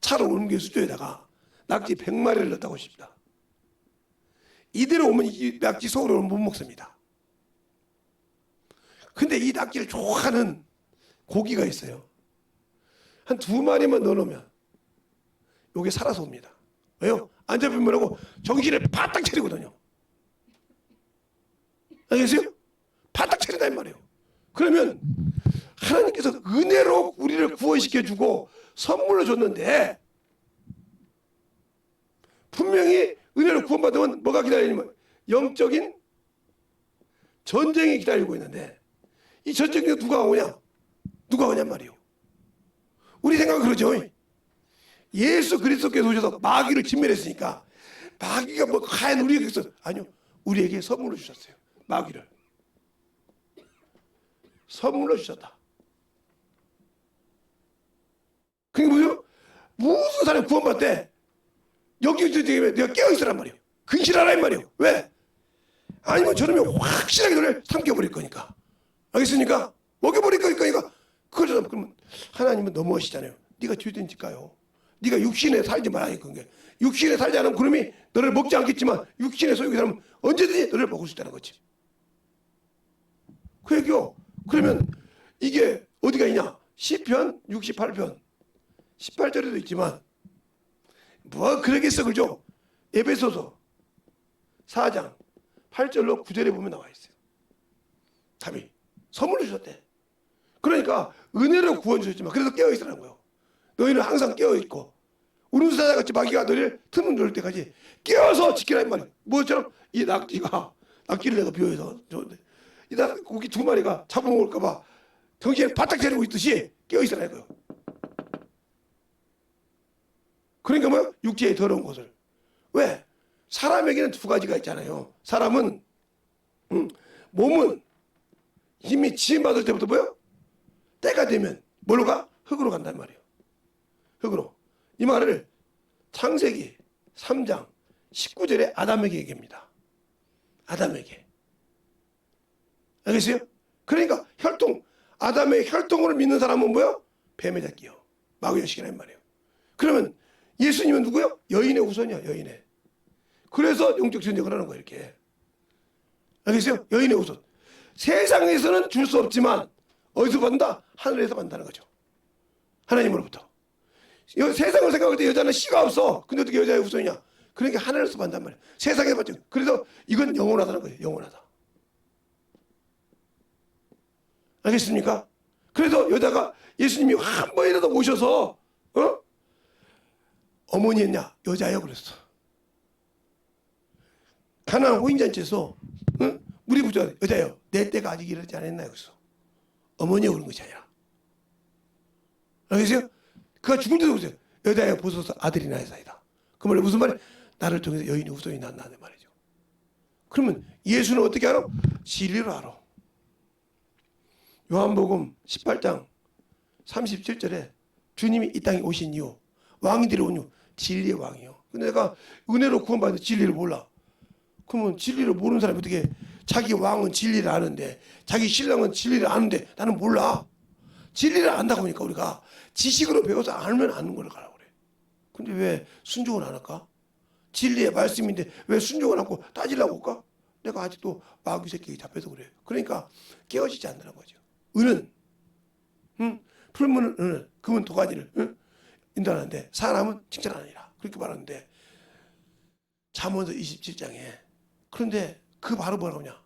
차로 옮긴 수조에다가 낙지 100마리를 넣었다고 싶다. 이대로 오면 이 낙지 속으로는 못 먹습니다. 근데 이 낙지를 좋아하는 고기가 있어요. 한 2마리만 넣어놓으면 요게 살아서 옵니다. 왜요? 안 잡히면 하고 정신을 바짝 차리거든요. 알겠어요? 바짝 차린단 말이에요. 그러면 하나님께서 은혜로 우리를 구원시켜주고 선물로 줬는데 분명히 은혜로 구원받으면 뭐가 기다리냐면 영적인 전쟁이 기다리고 있는데 이 전쟁에 누가 오냐? 누가 오냔 말이에요. 우리 생각은 그러죠. 예수 그리스도께서 오셔서 마귀를 진멸했으니까 마귀가 뭐 과연 우리에게 있어? 아니요. 우리에게 선물로 주셨어요. 마귀를. 선물로 주셨다. 그게 뭐죠? 무슨 사람이 구원받대? 여기 내가 깨어있으란 말이에요. 근실하라 이 말이에요. 왜? 아니면 저러면 확실하게 너를 삼켜버릴 거니까. 알겠습니까? 먹여버릴 거니까. 그러면 하나님은 너무하시잖아요. 네가 죄된 짓 가요. 네가 육신에 살지 말아야 그게. 육신에 살지 않으면 그놈이 너를 먹지 않겠지만 육신에 소유가 사람은 언제든지 너를 먹을 수 있다는 거지. 그 얘기요. 그러면 이게 어디가 있냐? 시편 68편 18절에도 있지만 뭐 그러겠어 그죠? 에베소서 4장 8절로 9절에 보면 나와 있어요. 답이 선물로 주셨대. 그러니까 은혜로 구원 주셨지만 그래서 깨어있으라는 거예요. 너희는 항상 깨어있고 우르사자같이 마귀가 너희를 틈을 놓을 때까지 깨어서 지키라 이 말이에요. 뭐처럼 이 낙지를 내가 비워서 줬는데 이 고기 2마리가 잡아먹을까 봐 정신을 바짝 차리고 있듯이 깨어있으라 이거예요. 그러니까 뭐야? 육체의 더러운 것을. 왜? 사람에게는 2가지가 있잖아요. 사람은 몸은 힘이 지음받을 때부터 뭐요? 때가 되면 뭘로 가? 흙으로 간단 말이에요. 흙으로. 이 말을 창세기 3장 19절에 아담에게 얘기합니다. 아담에게. 알겠어요? 그러니까 혈통, 아담의 혈통을 믿는 사람은 뭐요? 뱀의 잡기요. 마귀의식이란 말이에요. 그러면 예수님은 누구요? 여인의 후손이야, 여인의. 그래서 영적 전쟁을 하는 거예요, 이렇게. 알겠어요? 여인의 후손. 세상에서는 줄 수 없지만 어디서 받는다? 하늘에서 받는다는 거죠. 하나님으로부터. 세상을 생각할 때 여자는 씨가 없어. 근데 어떻게 여자의 후손이냐? 그러니까 하늘에서 받는단 말이에요. 세상에 받죠. 그래서 이건 영원하다는 거예요. 영원하다. 알겠습니까? 그래서 여자가 예수님이 한 번이라도 오셔서 어머니였냐? 여자예요 그랬어. 가나안 호인잔치에서 우리 부자 여자예요. 내 때가 아직 이르지 않았나요? 그래서 어머니가 그런 것이 아니라. 알겠어요? 그가 죽은 데도 그랬어요. 여자예요 보소서 아들이 나사이다. 그 말이 무슨 말이야? 나를 통해서 여인의 후손이 난다는 말이죠. 그러면 예수는 어떻게 알아? 진리로 알아. 요한복음 18장 37절에 주님이 이 땅에 오신 이유, 왕이 들어온 이유, 진리의 왕이요. 근데 내가 은혜로 구원받는 진리를 몰라. 그러면 진리를 모르는 사람이 어떻게 자기 왕은 진리를 아는데 자기 신랑은 진리를 아는데 나는 몰라. 진리를 안다고 하니까 우리가 지식으로 배워서 알면 아는 걸 가라고 그래. 근데 왜 순종을 안 할까? 진리의 말씀인데 왜 순종을 않고 따지려고 할까? 내가 아직도 마귀 새끼에 잡혀서 그래. 그러니까 깨어지지 않는다는 거죠. 은은 풀무는 은을 금은 2가지를 인도하는데 사람은 칭찬하느니라 그렇게 말하는데 잠언서 27장에 그런데 그 바로 뭐라고 하냐?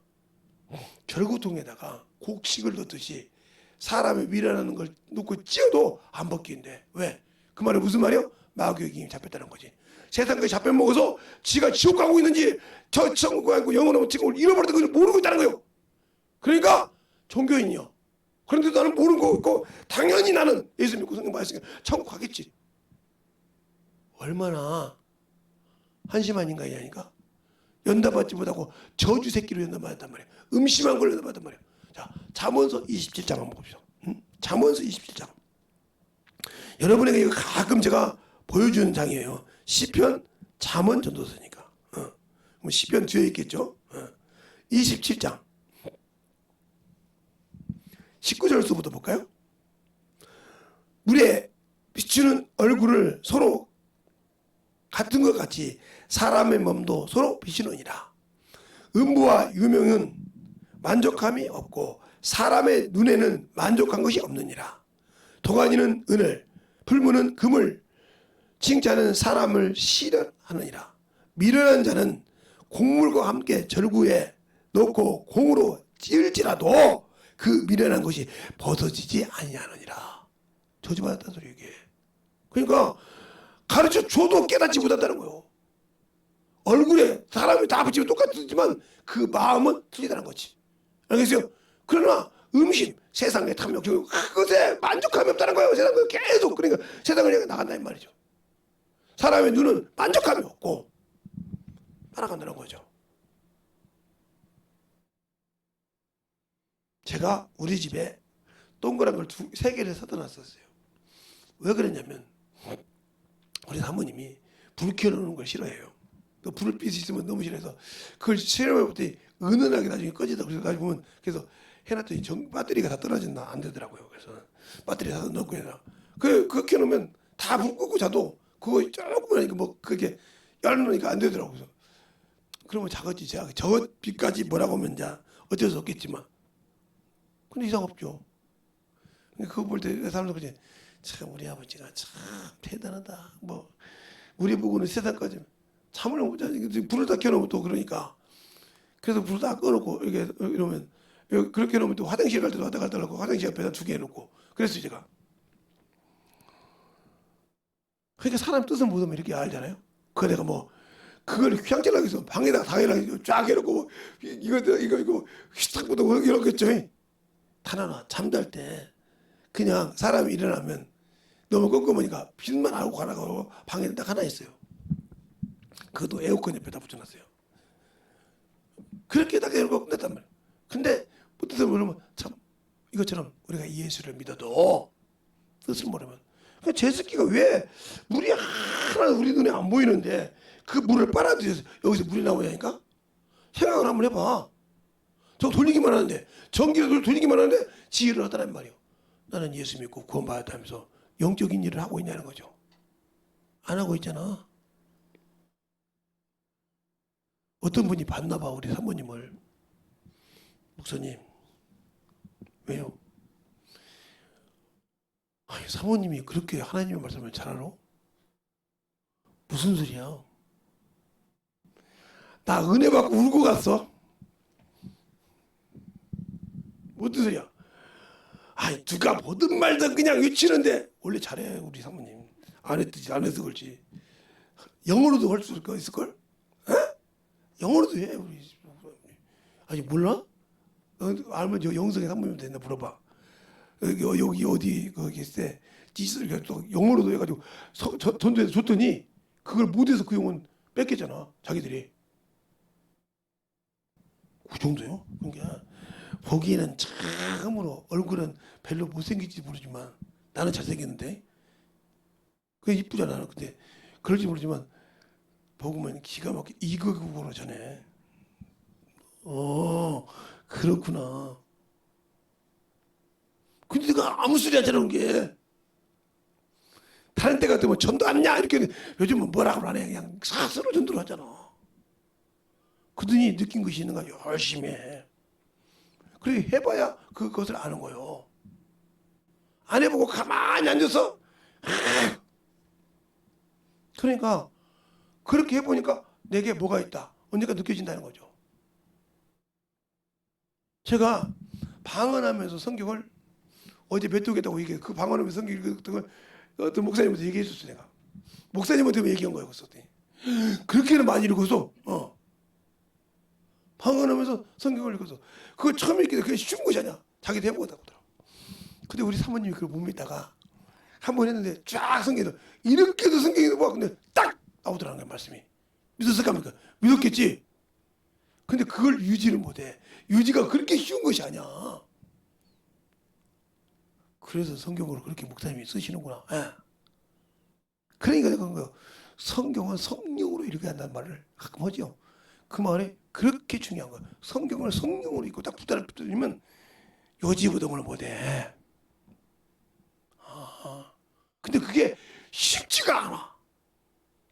결구통에다가 곡식을 넣듯이 사람의 미련하는 걸 놓고 찧어도 안 벗기는데 왜? 그 말은 무슨 말이요? 마귀의 힘이 잡혔다는 거지. 세상에 잡혀 먹어서 지가 지옥 가고 있는지 저 천국 가고 영원한 지옥을 잃어버렸던 걸 모르고 있다는 거예요. 그러니까 종교인이요. 그런데 나는 모르는 거 있고 당연히 나는 예수 믿고 성경 말씀이니까 천국 가겠지. 얼마나 한심한 인간이냐니까. 연답받지 못하고 저주 새끼로 연답받았단 말이에요. 음심한 걸로 연답받았단 말이에요. 자, 잠언서 27장 한번 봅시다. 잠언서 27장. 여러분에게 이거 가끔 제가 보여주는 장이에요. 시편, 잠언, 전도서니까. 그럼 시편 뒤에 있겠죠. 27장 19절서부터 볼까요? 물에 비추는 얼굴을 서로 같은 것 같이 사람의 몸도 서로 비추느니라. 음부와 유명은 만족함이 없고 사람의 눈에는 만족한 것이 없느니라. 도가니는 은을, 풀무는 금을, 칭찬은 사람을 시련하느니라. 미련한 자는 곡물과 함께 절구에 넣고 공으로 찌을지라도 그 미련한 것이 벗어지지 아니하느니라. 저주받았다는 소리 이게. 그러니까 가르쳐 줘도 깨닫지 못한다는 거예요. 얼굴에 사람이 다 붙이면 똑같지만 그 마음은 틀리다는 거지. 알겠어요? 그러나 음심, 세상의 탐욕, 그것에 만족함이 없다는 거예요. 세상은 계속 그러니까 세상을 향해 나간다 이 말이죠. 사람의 눈은 만족함이 없고 따라간다는 거죠. 제가 우리 집에 동그란 걸 3개를 사다 놨었어요. 왜 그랬냐면 우리 사모님이 불 켜놓는 걸 싫어해요. 또 불빛이 있으면 너무 싫어해서 그걸 싫어해봤더니 은은하게 나중에 꺼지다. 그래서 나중에 보면 그래서 해놨더니 배터리가 다 떨어진다. 안 되더라고요. 그래서 배터리 사서 넣고 해라. 그거 켜놓으면 다 불 끄고 자도 그거 조금만 뭐 그게 열놓으니까 안 되더라고요. 그래서 그러면 작았지. 제가 저 빛까지 뭐라고 하면 이제 어쩔 수 없겠지만 근데 이상 없죠. 그거 볼 때 사람들 그지 참 우리 아버지가 참 대단하다. 뭐 우리 보고는 세상까지 잠을 못 자니 불을 다 켜놓으면 또 그러니까 그래서 불을 다 꺼놓고 이렇게 이러면 그렇게 해놓으면 또 화장실 갈 때도 왔다 갔다 하고 화장실 앞에다 2개 해놓고 그랬어요 제가. 그러니까 사람 뜻을 못하면 이렇게 알잖아요. 그 내가 뭐 그걸 휘황찬란하게 해서 방에다가 당연하게 쫙 해놓고 뭐 이거 휘탁 보고 이렇겠죠. 단 하나 잠잘 때 그냥 사람이 일어나면 너무 꼼꼼하니까 빛만 알고 가라고 방에 딱 하나 있어요. 그것도 에어컨 옆에다 붙여놨어요. 그렇게 딱 해놓고 끝냈단 말이에요. 근데 뜻을 모르면 참 이것처럼 우리가 예수를 믿어도 뜻을 모르면 제습기가 왜 물이 하나 우리 눈에 안 보이는데 그 물을 빨아들여서 여기서 물이 나오냐니까? 생각을 한번 해봐. 저 돌리기만 하는데 전기를 돌리기만 하는데 지혜를 하다란 말이에요. 나는 예수 믿고 구원받았다면서 영적인 일을 하고 있냐는 거죠. 안 하고 있잖아. 어떤 분이 봤나 봐 우리 사모님을. 목사님 왜요? 아니, 사모님이 그렇게 하나님의 말씀을 잘 알아? 무슨 소리야? 나 은혜 받고 울고 갔어. 무슨 소리야? 아니 누가 보든 말든 그냥 외치는데 원래 잘해 우리 사모님. 안 했듯이 안 해서 그렇지. 영어로도 할 수 있을걸? 에? 영어로도 해 우리. 아니 몰라? 알면 저 영성의 사모님한테 옛날 물어봐. 여기 어디 거기 있을 때 지시를 또 영어로도 해가지고 전도해서 줬더니 그걸 못해서 그 용은 뺏겼잖아 자기들이. 그 정도요? 그러니까 보기에는 참으로 얼굴은 별로 못생길지 모르지만 나는 잘생겼는데 그게 이쁘잖아 나는. 근데 그럴지 모르지만 보고만 기가 막히게 이거으로 전해. 그렇구나. 근데 내가 아무 소리 하지 않은 게 다른 때 같으면 전도 안 하냐 이렇게 요즘은 뭐라고 안 해. 그냥 스스로 전도를 하잖아. 그더니 느낀 것이 있는가 열심히 해. 그래 해봐야 그것을 아는 거예요. 안 해보고 가만히 앉아서 그러니까 그렇게 해보니까 내게 뭐가 있다 언젠가 느껴진다는 거죠. 제가 방언하면서 성경을 어제 메뚜기다고 얘기해. 그 방언하면서 성경 읽었던 걸 어떤 목사님한테 얘기해 줬어. 내가 목사님한테 얘기한 거예요. 그랬더니 그렇게는 많이 읽어서 방언하면서 성경을 읽어서 그거 처음 읽기도 그게 쉬운 것이 아니야. 자기도 해보고 하더라고. 근데 우리 사모님이 그걸 못 믿다가 한 번 했는데 쫙 성경에도 이렇게도 성경에도 봐. 근데 딱 나오더라는 거야 말씀이. 믿었을까? 믿었겠지. 근데 그걸 유지를 못해. 유지가 그렇게 쉬운 것이 아니야. 그래서 성경으로 그렇게 목사님이 쓰시는구나. 예. 그러니까 그런 거 성경은 성령으로 읽어야 한다는 말을 가끔 하죠. 그 말이 그렇게 중요한 거야. 성경을 성령으로 읽고 딱 붙들면 요지부동을 못해. 근데 그게 쉽지가 않아.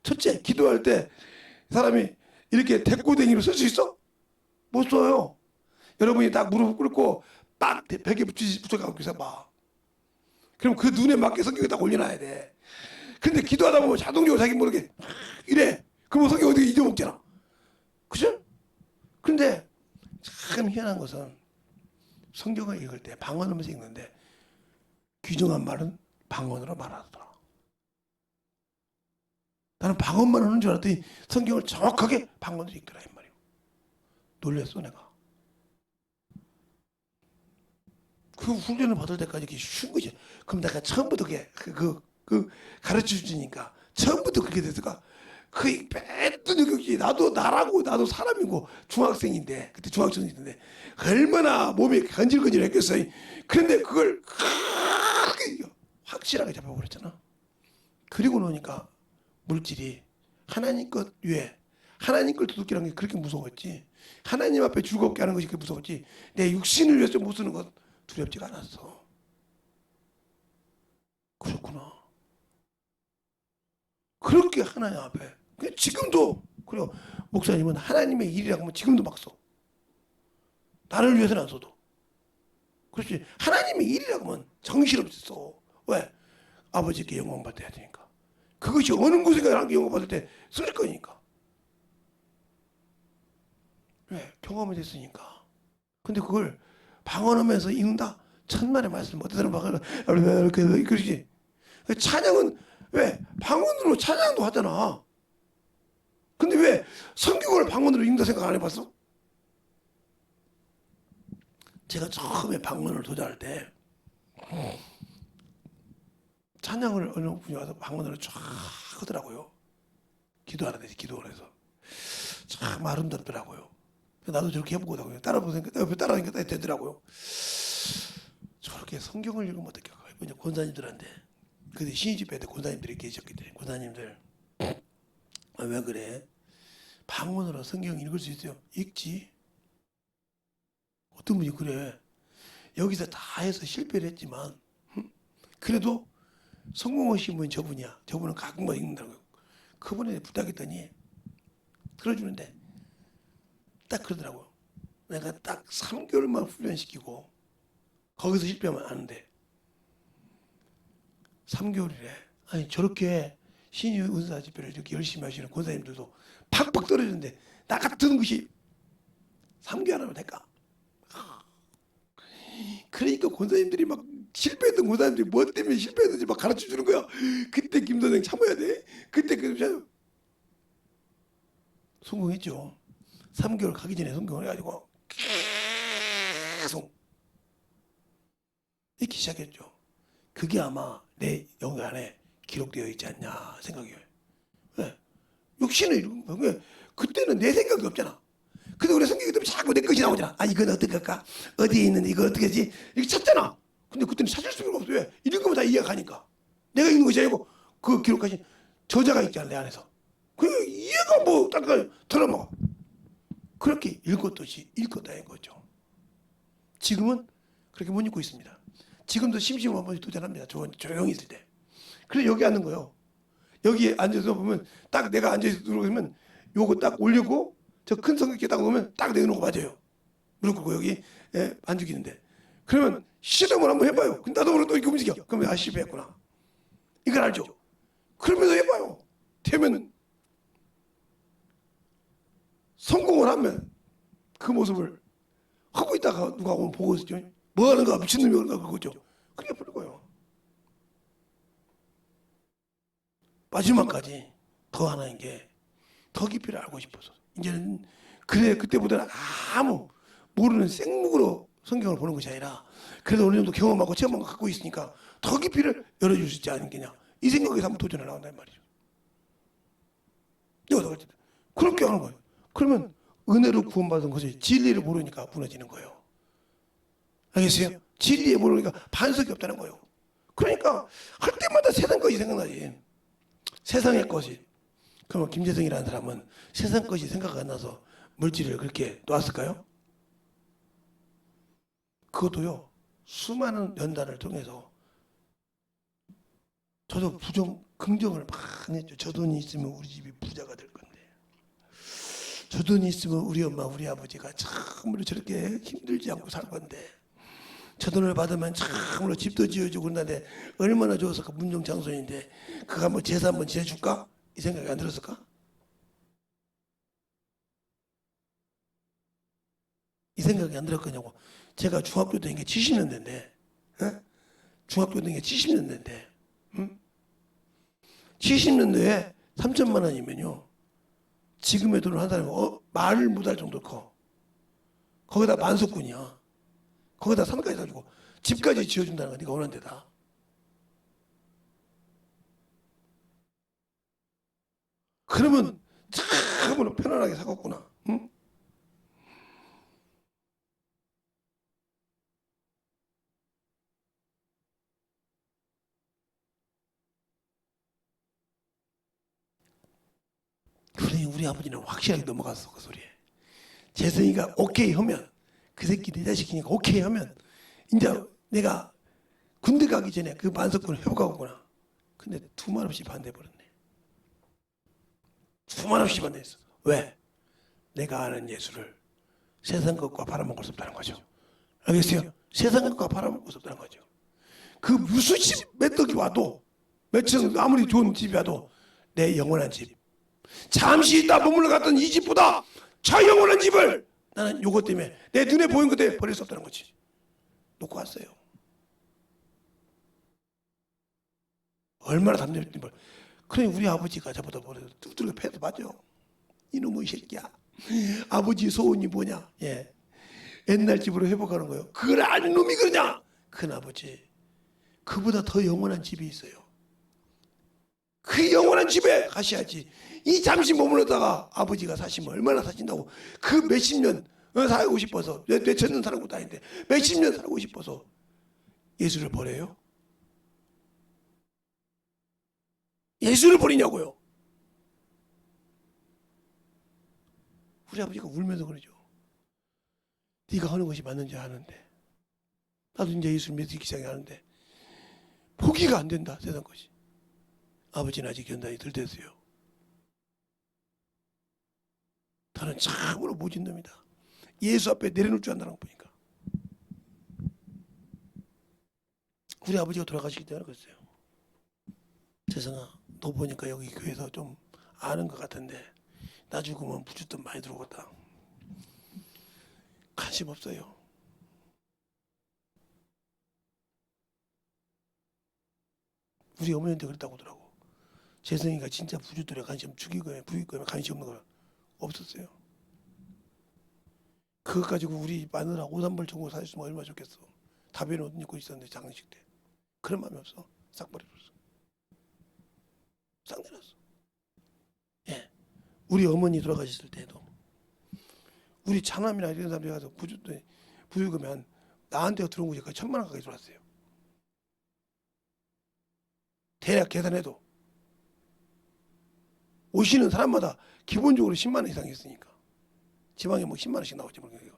첫째, 기도할 때 사람이 이렇게 대꼬댕이로 쓸 수 있어? 못 써요. 여러분이 딱 무릎 꿇고 딱 벽에 붙여가고 있어 봐. 그럼 그 눈에 맞게 성경에 딱 올려놔야 돼. 근데 기도하다 보면 자동적으로 자기 모르게 이래. 그러면 성경 어떻게 잊어먹잖아. 그죠? 근데 참 희한한 것은 성경을 읽을 때 방언하면서 읽는데 귀중한 말은 방언으로 말하더라. 나는 방언만 하는 줄 알았더니 성경을 정확하게 방언으로 읽더라 이 말이에요. 놀랬어 내가. 그 훈련을 받을 때까지 이게 쉬운 거지. 그럼 내가 처음부터 그 가르쳐 주니까 처음부터 그렇게 됐을까? 그 뺐더니 그게 나도 사람이고 중학생인데 그때 중학생인데 얼마나 몸이 건질건질했겠어요. 그런데 그걸 확실하게 잡아버렸잖아. 그리고 노니까 물질이 하나님 것 위에 하나님 걸 도둑이라는 게 그렇게 무서웠지. 하나님 앞에 즐겁게 하는 것이 그렇게 무서웠지. 내 육신을 위해서 못 쓰는 것 두렵지가 않았어. 그렇구나. 그렇게 하나님 앞에 지금도 그래요. 목사님은 하나님의 일이라고 하면 지금도 막 써. 나를 위해서는 안 써도. 그렇지. 하나님의 일이라고 하면 정신없이 써. 왜? 아버지께 영광 받아야 되니까. 그것이 어느 곳에 가서 영광 받을 때 쓸 거니까. 왜? 경험이 됐으니까. 근데 그걸 방언하면서 읽는다? 첫날의 말씀 어떤 사람 방언을 이렇게 그러지. 찬양은 왜? 방언으로 찬양도 하잖아. 근데 왜 성경을 방언으로 읽는다 생각 안 해봤어? 제가 처음에 방언을 도전할 때 찬양을 어느 분이 와서 방언으로 쫙 하더라고요. 기도하는 데서 기도를 해서 참 아름답더라고요. 나도 저렇게 해보고 하고요. 따라보니까 옆에 따라하니까 되더라고요. 저렇게 성경을 읽으면 어떡해요? 그냥 권사님들한테 그때 신입집회 때 권사님들이 계셨기 때문에 권사님들 왜 그래? 방언으로 성경 읽을 수 있어요? 읽지. 어떤 분이 그래. 여기서 다 해서 실패를 했지만 그래도 성공하신 분이 저분이야. 저분은 가끔만 읽는다고. 그분에 부탁했더니 들어주는데 딱 그러더라고요. 내가 딱 3개월만 훈련시키고 거기서 실패하면 안 돼. 3개월이래. 아니 저렇게 신유 은사 집회를 이렇게 열심히 하시는 권사님들도 팍팍 떨어지는데 나 같은 것이 3개월 하면 될까? 그러니까 권사님들이 막 실패했던 권사님들이 뭐 때문에 실패했는지 막 가르쳐 주는 거야. 그때 김 선생 참아야 돼. 그때 성공했죠. 3개월 가기 전에 성공을 해가지고 계속 읽기 시작했죠. 그게 아마 내 영역 안에 기록되어 있지 않냐 생각해요. 왜? 육신을 이루는 거야. 그때는 내 생각이 없잖아. 근데 우리 성경이 되면 자꾸 내 것이 나오잖아. 아 이건 어떻게 할까? 어디에 있는데 이거 어떻게 하지? 이렇게 찾잖아. 근데 그때는 찾을 수가 없어. 왜? 읽으면 다 이해가 가니까. 내가 읽는 것이 아니고 그 기록하신 저자가 있잖아 내 안에서. 그 이해가 뭐 딱딱 들어먹어. 그렇게 읽었듯이 읽었다는 거죠. 지금은 그렇게 못 읽고 있습니다. 지금도 심심하면 한 번씩 도전합니다. 조용히 있을 때. 그래서 여기 앉는 거예요. 여기에 앉아서 보면 딱 내가 앉아서 들어오면 요거 딱 올리고 저 큰 성경에 딱 놓으면 딱 내놓고 맞아요. 무릎 꿇고 여기 안 죽이는데. 그러면 실험을 한번 해봐요. 근데 나도 모르게 또 이렇게 움직여. 그러면 아 실패했구나. 이걸 알죠. 그러면서 해봐요. 되면 성공을 하면 그 모습을 하고 있다가 누가 오면 보고 있죠. 뭐 하는가 미친놈이 하는가 그거죠. 그게 부른 거예요. 마지막까지 더 하나인 게 더 깊이를 알고 싶어서 이제는 그래 그때보다는 아무 모르는 생목으로 성경을 보는 것이 아니라 그래도 어느 정도 경험하고 체험하고 갖고 있으니까 더 깊이를 열어줄 수 있지 않겠냐 이 생각에서 한번 도전을 나온단 말이죠. 여기서 그렇게 하는 거예요. 그러면 은혜로 구원받은 것이 진리를 모르니까 무너지는 거예요. 알겠어요? 진리에 모르니까 반석이 없다는 거예요. 그러니까 할 때마다 세상 것이 생각나지. 세상의 것이. 그러면 김재성이라는 사람은 세상 것이 생각 안 나서 물질을 그렇게 놓았을까요? 그것도요. 수많은 연단을 통해서 저도 긍정을 많이 했죠. 저 돈이 있으면 우리 집이 부자가 될 건데. 저 돈이 있으면 우리 엄마, 우리 아버지가 참으로 저렇게 힘들지 않고 살 건데. 저 돈을 받으면 참으로 집도 지어주고 그런데 얼마나 좋았을까. 문정장손인데 그거 한번 제사 한번 지내줄까? 이 생각이 안 들었을까? 이 생각이 안 들었거냐고. 제가 중학교 다닌 게 70년대인데 중학교 다닌 게 70년대인데 70년대에 3천만 원이면요 지금의 돈을 한 사람이 말을 못할 정도로 커. 거기다 만석군이야. 거기다 산까지 사주고 집까지 지어준다는 거야. 네가 원하는 데다. 그러면 참으로 편안하게 사겠구나. 응? 그러니 우리 아버지는 확실하게 넘어갔어 그 소리에. 재성이가 오케이 하면 그 새끼 내 자식이니까 오케이 하면 이제 내가 군대 가기 전에 그 만석군을 회복하고구나. 근데 두말 없이 반대해버렸네. 두말 없이 반대했어. 왜? 내가 아는 예수를 세상 것과 팔아먹을 수 없다는 거죠. 알겠어요? 세상 것과 팔아먹을 수 없다는 거죠. 그 무슨 집 메떡이 와도 몇천 아무리 좋은 집이 와도 내 영원한 집 잠시 있다 머물러 갔던 이 집보다 저 영원한 집을 나는 요것 때문에 내 눈에 보인 것 때문에 버릴 수 없다는 거지. 놓고 왔어요. 얼마나 담대했는지 몰라. 그러니 우리 아버지가 저보다 버려서 뚝뚝 패도 맞죠. 이놈의 새끼야. 아버지 소원이 뭐냐? 예. 옛날 집으로 회복하는 거예요. 그걸 아는 놈이 그러냐? 큰 아버지. 그보다 더 영원한 집이 있어요. 그 영원한 집에 가셔야지. 이 잠시 머물렀다가 아버지가 사시면 얼마나 사신다고. 그 몇십 년 살고 싶어서 몇천 년 살고 다니는데 몇십 년 살고 싶어서 예수를 버려요? 예수를 버리냐고요? 우리 아버지가 울면서 그러죠. 네가 하는 것이 맞는지 아는데 나도 이제 예수를 믿기 시작하는데 포기가 안 된다 세상 것이. 아버지는 아직 연단이 덜 됐어요. 나는 참으로 모진 놈이다. 예수 앞에 내려놓을 줄 안다는 거 보니까. 우리 아버지가 돌아가시기 때문에 그랬어요. 재성아 너 보니까 여기 교회에서 좀 아는 것 같은데 나 죽으면 부주돈 많이 들어오겠다. 관심 없어요. 우리 어머니한테 그랬다고 하더라고. 재성이가 진짜 부주돈에 관심 죽이거나 부익거나 관심 없는 거 없었어요. 그것 가지고 우리 마누라 오삼벌 전구 사줬으면 얼마나 좋겠어. 다변 옷 입고 있었는데 장례식 때. 그런 마음이 없어. 싹 버려버렸어. 싹 내렸어. 예. 우리 어머니 돌아가셨을 때도 우리 차남이나 이런 사람들이 가서 부유금면 나한테 들어온 것이 거의 1,000만 원 가까이 들어왔어요. 대략 계산해도 오시는 사람마다 기본적으로 10만 원 이상 있으니까 지방에 뭐 10만 원씩 나오지 모르겠어요.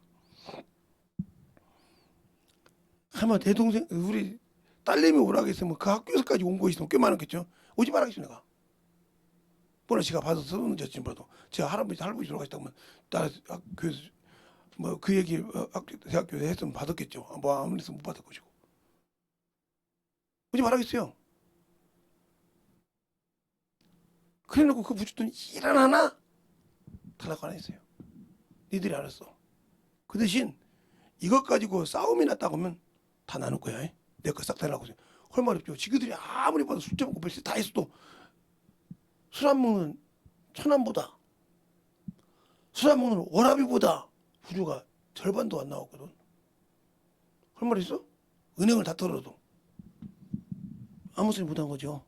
아마 내 동생 우리 딸내미 오라고 했으면 그 학교에서까지 온 거 있으면 꽤 많았겠죠. 오지 말아겠죠 내가. 뭐나 제가 받아서 써는 졌지 봐도 제가 할아버지 돌아가셨다고 하면 딸 교회에서 뭐 그 얘기 대학교에서 했으면 받았겠죠. 뭐 아무리 했으면 못 받을 것이고. 오지 말아겠어요. 그래놓고 그 부주돈 일 하나 달라고 안 했어요. 니들이 알았어. 그 대신 이것 가지고 싸움이 났다고 하면 다 나눌 거야. 내 거 싹 달라고. 할 말 없죠. 지그들이 아무리 봐도 술 처먹고 별짓 다 했어도 술 안 먹는 천안보다 수산 먹는 워라비보다 우주가 절반도 안 나왔거든. 할 말 있어? 은행을 다 털어도 아무 소리 못한 거죠.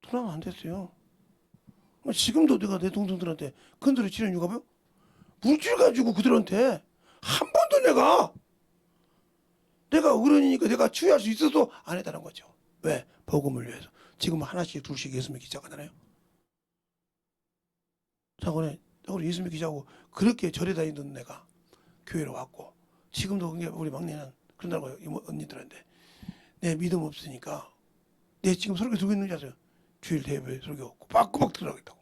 돌아가면 안 됐어요. 지금도 내가 내 동생들한테 큰 소리 치는 이유가 뭐야? 물질 가지고 그들한테 한 번도 내가 어른이니까 내가 추이할 수 있어도 안 했다는 거죠. 왜? 복음을 위해서. 지금 하나씩 둘씩 예수 믿기 시작하잖아요. 저번에 우리 예수 믿기 시작하고 그렇게 절에 다니던 내가 교회로 왔고 지금도 우리 막내는 그런다고요. 이모 언니들한테 내 믿음 없으니까 내 지금 설교 들고 있는 줄 아세요? 주일 대회 설교 꼬박꼬박 들어가겠다고.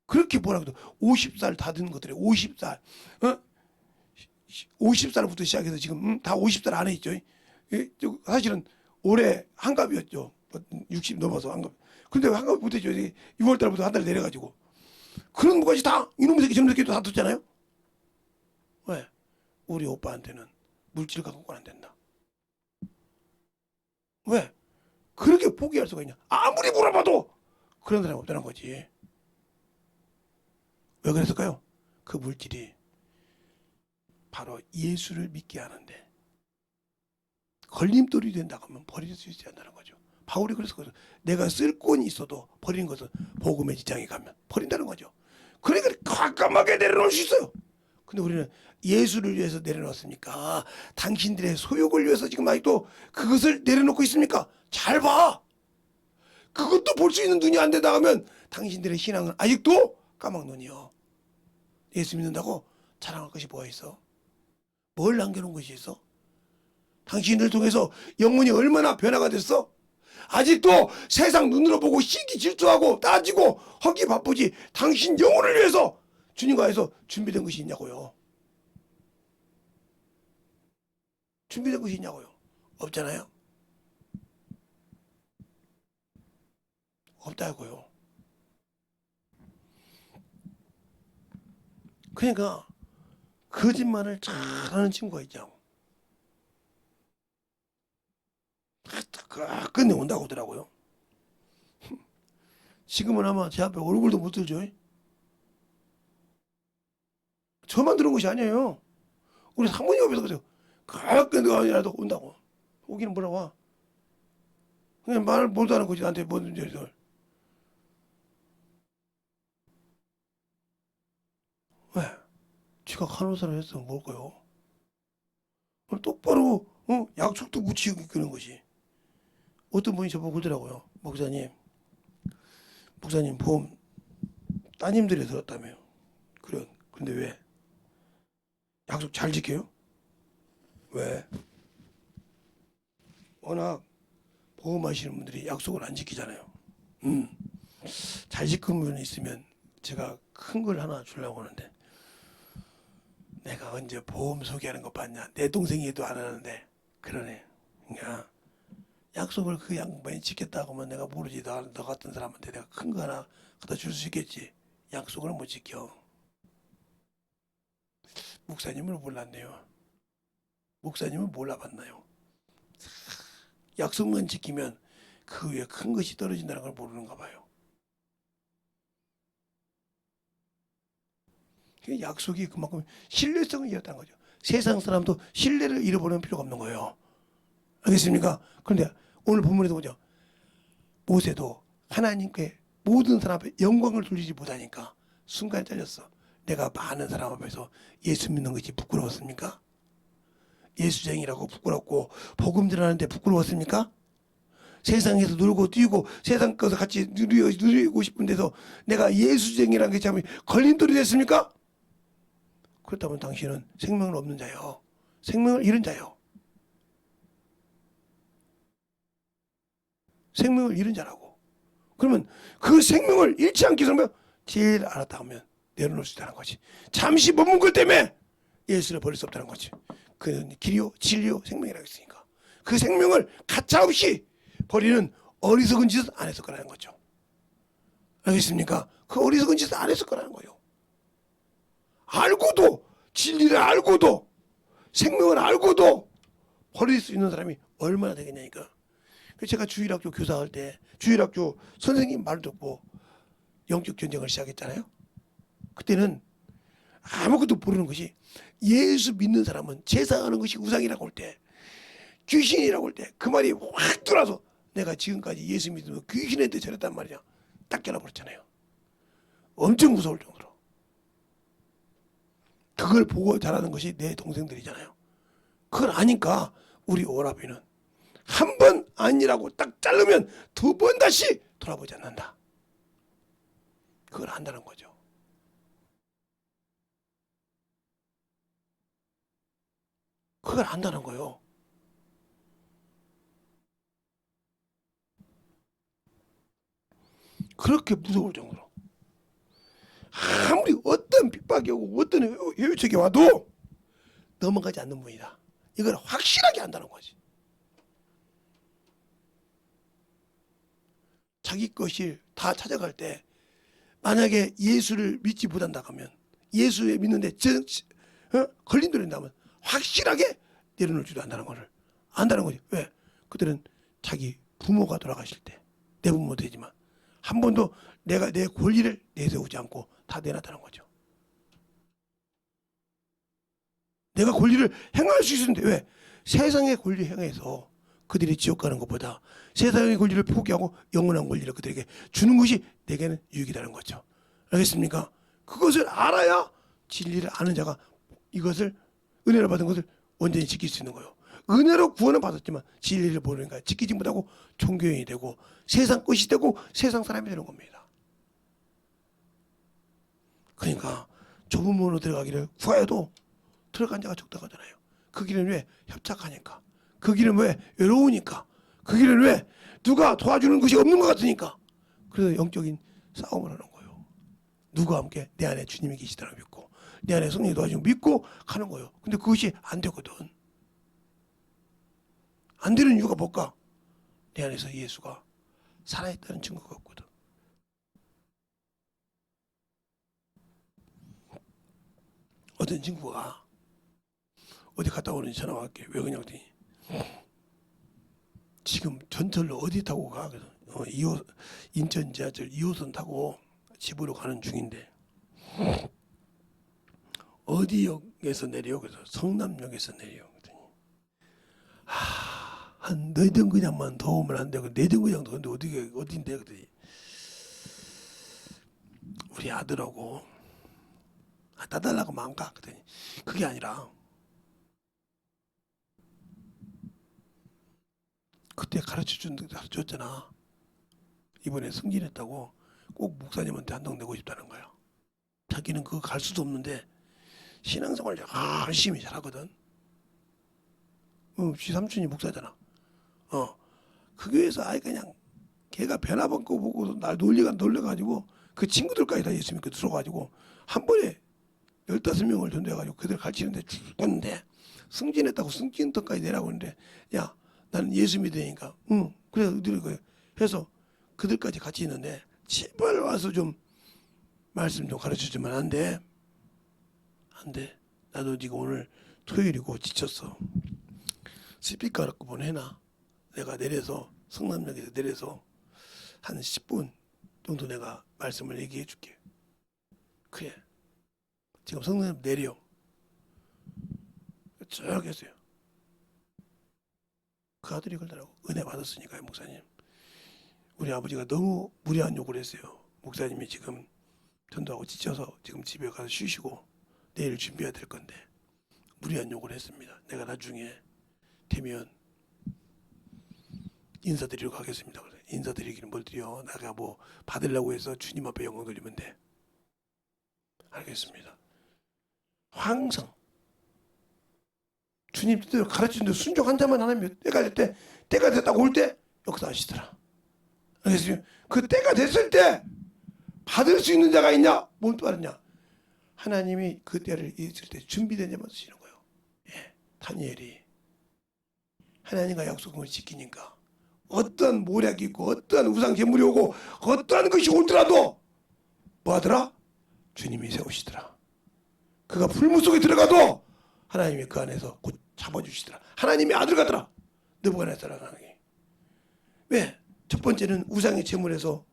그렇게 뭐라 그래도 50살 다 된 것들이 50살 50살부터 시작해서 지금 다 50살 안에 있죠. 사실은 올해 한갑이었죠. 60 넘어서 한갑. 근데 한갑 못했죠. 6월달부터 한 달 내려가지고 그런 것까지 다 이놈의 새끼 저놈의 새끼도 다 듣잖아요. 왜? 우리 오빠한테는 물질 갖고는 안 된다. 왜? 그렇게 포기할 수가 있냐? 아무리 물어봐도 그런 사람이 없다는 거지. 왜 그랬을까요? 그 물질이 바로 예수를 믿게 하는데 걸림돌이 된다고 하면 버릴 수 있지 않다는 거죠. 바울이 그래서 내가 쓸 권이 있어도 버리는 것은 복음의 지장에 가면 버린다는 거죠. 그러니까 깜깜하게 내려놓을 수 있어요. 근데 우리는 예수를 위해서 내려놓습니까? 당신들의 소욕을 위해서 지금 아직도 그것을 내려놓고 있습니까? 잘 봐. 그것도 볼 수 있는 눈이 안 된다 하면 당신들의 신앙은 아직도 까막눈이요. 예수 믿는다고 자랑할 것이 뭐가 있어? 뭘 남겨놓은 것이 있어? 당신들 통해서 영혼이 얼마나 변화가 됐어? 아직도 세상 눈으로 보고 시기 질투하고 따지고 하기 바쁘지 당신 영혼을 위해서 주님과에서 준비된 것이 있냐고요. 준비된 것이 있냐고요. 없잖아요. 없다고요. 그러니까 거짓말을 잘하는 친구가 있죠. 끝내 온다고 하더라고요. 지금은 아마 제 앞에 얼굴도 못 들죠. 저만 들은 것이 아니에요. 우리 사모님 앞에서 그래요. 가끔 아니라도 온다고. 오기는 뭐라 와. 그냥 말 못하는 거지 나한테 뭐든지 해서. 왜? 지가 간호사를 했으면 뭘까요? 똑바로 약속도 묻히고 그런 것이. 어떤 분이 저보고 그러더라고요. 목사님 보험 따님들이 들었다며요. 그런데 왜? 약속 잘 지켜요? 왜? 워낙 보험하시는 분들이 약속을 안 지키잖아요. 잘 지키는 분이 있으면 제가 큰 걸 하나 주려고 하는데 내가 언제 보험 소개하는 거 봤냐? 내 동생이 해도 안 하는데 그러네. 그러니까 약속을 그 양반이 지켰다고 하면 내가 모르지. 너 같은 사람한테 내가 큰 거 하나 갖다 줄 수 있겠지. 약속을 못 지켜. 목사님을 몰랐네요. 목사님을 몰라봤나요? 약속만 지키면 그 위에 큰 것이 떨어진다는 걸 모르는가 봐요. 약속이 그만큼 신뢰성을 잃었다는 거죠. 세상 사람도 신뢰를 잃어버리는 필요가 없는 거예요. 알겠습니까? 그런데 오늘 본문에도 보죠. 모세도 하나님께 모든 사람 앞에 영광을 돌리지 못하니까 순간에 잘렸어. 내가 많은 사람 앞에서 예수 믿는 것이 부끄러웠습니까? 예수쟁이라고 부끄럽고 복음 전하는데 부끄러웠습니까? 세상에서 놀고 뛰고 세상 것을 같이 누리고 싶은 데서 내가 예수쟁이라는 게 참 걸림돌이 됐습니까? 그렇다면 당신은 생명을 없는 자요. 생명을 잃은 자요. 생명을 잃은 자라고. 그러면 그 생명을 잃지 않기 위해서 제일 알았다 하면 내려놓을 수 있다는 거지. 잠시 머문 것 때문에 예수를 버릴 수 없다는 거지. 그는 길이요 진리요 생명이라고 했으니까 그 생명을 가차없이 버리는 어리석은 짓을 안 했을 거라는 거죠. 알겠습니까? 그 어리석은 짓을 안 했을 거라는 거예요. 알고도 진리를 알고도 생명을 알고도 버릴 수 있는 사람이 얼마나 되겠냐니까. 제가 주일학교 교사할 때 주일학교 선생님 말 듣고 영적 전쟁을 시작했잖아요. 그때는 아무것도 모르는 것이 예수 믿는 사람은 제사하는 것이 우상이라고 할 때, 귀신이라고 할 때 그 말이 확 돌아서 내가 지금까지 예수 믿으면 귀신한테 저랬단 말이야. 딱 잘라버렸잖아요. 엄청 무서울 정도로. 그걸 보고 자라는 것이 내 동생들이잖아요. 그걸 아니까 우리 오라비는 한 번 아니라고 딱 자르면 두 번 다시 돌아보지 않는다. 그걸 안다는 거죠. 그걸 안다는 거요. 그렇게 무서울 정도로. 아무리 어떤 핍박이 오고 어떤 해유책이 와도 넘어가지 않는 분이다. 이걸 확실하게 안다는 거지. 자기 것이 다 찾아갈 때 만약에 예수를 믿지 못한다 하면 예수에 믿는데 걸린다면 확실하게 내려놓을 줄 안다는 것을 안다는 거지. 왜? 그들은 자기 부모가 돌아가실 때 내 부모 되지만 한 번도 내가 내 권리를 내세우지 않고 다 내놨다는 거죠. 내가 권리를 행할 수 있는데 왜? 세상의 권리 행해서 그들이 지옥 가는 것보다 세상의 권리를 포기하고 영원한 권리를 그들에게 주는 것이 내게는 유익이라는 거죠. 알겠습니까? 그것을 알아야 진리를 아는 자가 이것을 은혜를 받은 것을 온전히 지킬 수 있는 거예요. 은혜로 구원은 받았지만 진리를 모르니까 지키지 못하고 종교인이 되고 세상 것이 되고 세상 사람이 되는 겁니다. 그러니까 좁은 문으로 들어가기를 구하여도 들어간 자가 적다고 하잖아요. 그 길은 왜? 협착하니까. 그 길은 왜? 외로우니까. 그 길은 왜? 누가 도와주는 것이 없는 것 같으니까. 그래서 영적인 싸움을 하는 거예요. 누가 함께 내 안에 주님이 계시다는 믿고 내 안에 성령이 도와주고 믿고 가는 거예요. 근데 그것이 안 되거든. 안 되는 이유가 뭘까? 내 안에서 예수가 살아있다는 증거가 없거든. 어떤 친구가 어디 갔다 오는지 전화 왔게. 왜 그냥 했더니 지금 전철로 어디 타고 가? 그래서 인천 지하철 2호선 타고 집으로 가는 중인데 어디 역에서 내려? 그래서 성남역에서 내려. 그랬더니 한 내정거장만 더 오면 안 되고 내정거장도 근데 어딘데? 그랬더니 우리 아들하고 따달라고 마음 가. 그랬더니 그게 아니라 그때 가르쳐줬잖아. 이번에 승진했다고 꼭 목사님한테 한 동 내고 싶다는 거야. 자기는 그거 갈 수도 없는데 신앙생활 열심히 잘하거든. 지 삼촌이 목사잖아. 그 교회에서 아예 그냥 걔가 변화받고 보고 날 놀려가지고 그 친구들까지 다 예수 믿고 들어가지고 한 번에 15명을 전도해가지고 그들 가르치는데 죽었는데 승진했다고 승진턱까지 내라고 했는데 야 나는 예수 믿으니까 그래 너희 거예요 해서 그들까지 같이 있는데 제발 와서 좀 말씀 좀 가르쳐주면 안 돼? 안 돼. 나도 지금 오늘 토요일이고 지쳤어. 스피커 갖고 보내놔. 내가 내려서 성남역에서 내려서 한 10분 정도 내가 말씀을 얘기해 줄게. 그래. 지금 성남역 내려. 쭉 했어요. 그 아들이 그러더라고. 은혜 받았으니까요, 목사님. 우리 아버지가 너무 무리한 요구를 했어요. 목사님이 지금 전도하고 지쳐서 지금 집에 가서 쉬시고 내일 준비해야 될 건데 무리한 요구를 했습니다. 내가 나중에 되면 인사드리러 가겠습니다. 그래. 인사드리기는 뭘 드려. 내가 뭐 받으려고 해서 주님 앞에 영광 돌리면 돼. 알겠습니다. 항상 주님 뜻대로 가르치는데 순종한 자만 하나면 때가 될 때, 때가 됐다고 올 때 역사하시더라. 알겠어요? 그 때가 됐을 때 받을 수 있는 자가 있냐? 뭘 따르냐? 하나님이 그 때를 있을 때 준비된 자만 쓰시는 거예요. 예, 다니엘이 하나님과 약속을 지키니까 어떤 모략이 있고 어떠한 우상 제물이 오고 어떠한 것이 오더라도 뭐 하더라? 주님이 세우시더라. 그가 풀무 속에 들어가도 하나님이 그 안에서 곧 잡아주시더라. 하나님의 아들 같더라. 느부갓네살 하나님이. 왜? 첫 번째는 우상의 제물에서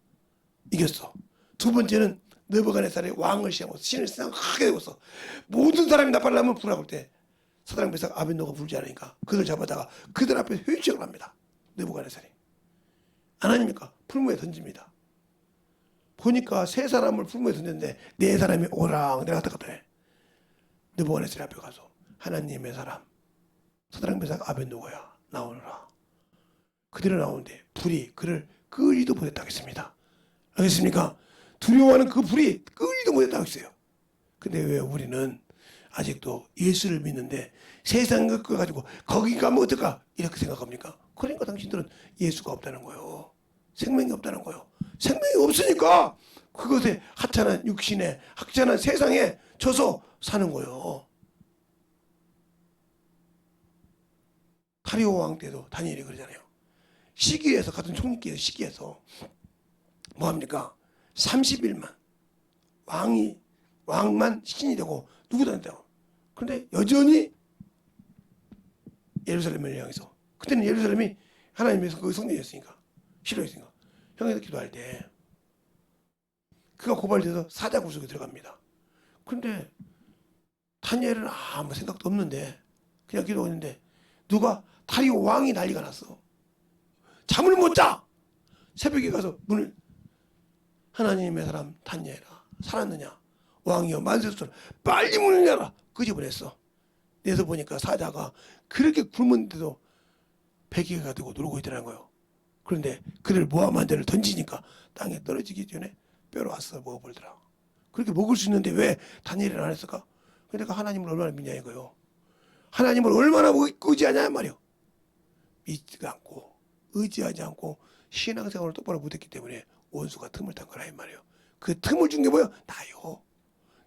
이겼어. 두 번째는 느부갓네살의 왕을 시험하고 신을 생각하게 되었어. 모든 사람이 나팔나면 불을 올 때 사드락 메삭 아벳노가 불지 않으니까 그들 잡아다가 그들 앞에 회유책을 합니다. 느부갓네살이 하나님이니까 풀무에 던집니다. 보니까 세 사람을 풀무에 던졌는데 네 사람이 오랑 내려갔다 해. 느부갓네살 앞에 가서 하나님의 사람 사드락 메삭 아벳노고야 나오너라. 그대로 나오는데 불이 그를 끄지도 못했다고 했습니다. 알겠습니까? 두려워하는 그 불이 끄지도 못했다고 했어요. 근데 왜 우리는 아직도 예수를 믿는데 세상을 가지고 거기 가면 어떨까 이렇게 생각합니까? 그러니까 당신들은 예수가 없다는 거예요. 생명이 없다는 거예요. 생명이 없으니까 그것에 하찮은 육신에 하찮은 세상에 져서 사는 거예요. 다리오 왕 때도 다니엘이 그러잖아요. 시기에서 같은 총리끼리 시기에서 뭐 합니까? 30일만 왕만 신이 되고 누구도 안 된다고. 그런데 여전히 예루살렘을 향해서 그때는 예루살렘이 하나님의 그 성전이었으니까 싫어했으니까 향해서 기도할 때 그가 고발돼서 사자 구석에 들어갑니다. 그런데 다니엘은 아무 생각도 없는데 그냥 기도하고 있는데 누가 다리오 왕이 난리가 났어. 잠을 못 자. 새벽에 가서 문을 하나님의 사람 다니엘아 살았느냐 왕이여 만세스토라 빨리 문을 열어라 끄집어냈어. 내서 보니까 사자가 그렇게 굶었는데도 베개가 되고 놀고 있더라는 거예요. 그런데 그를 모함 한 대를 던지니까 땅에 떨어지기 전에 뼈로 왔어 먹어버리더라. 그렇게 먹을 수 있는데 왜 다니엘은 안 했을까? 그러니까 하나님을 얼마나 믿냐 이거요. 하나님을 얼마나 의지하냐 말이요. 믿지가 않고 의지하지 않고 신앙생활을 똑바로 못했기 때문에 원수가 틈을 탄 거라 이 말이에요. 그 틈을 준 게 뭐야? 나요.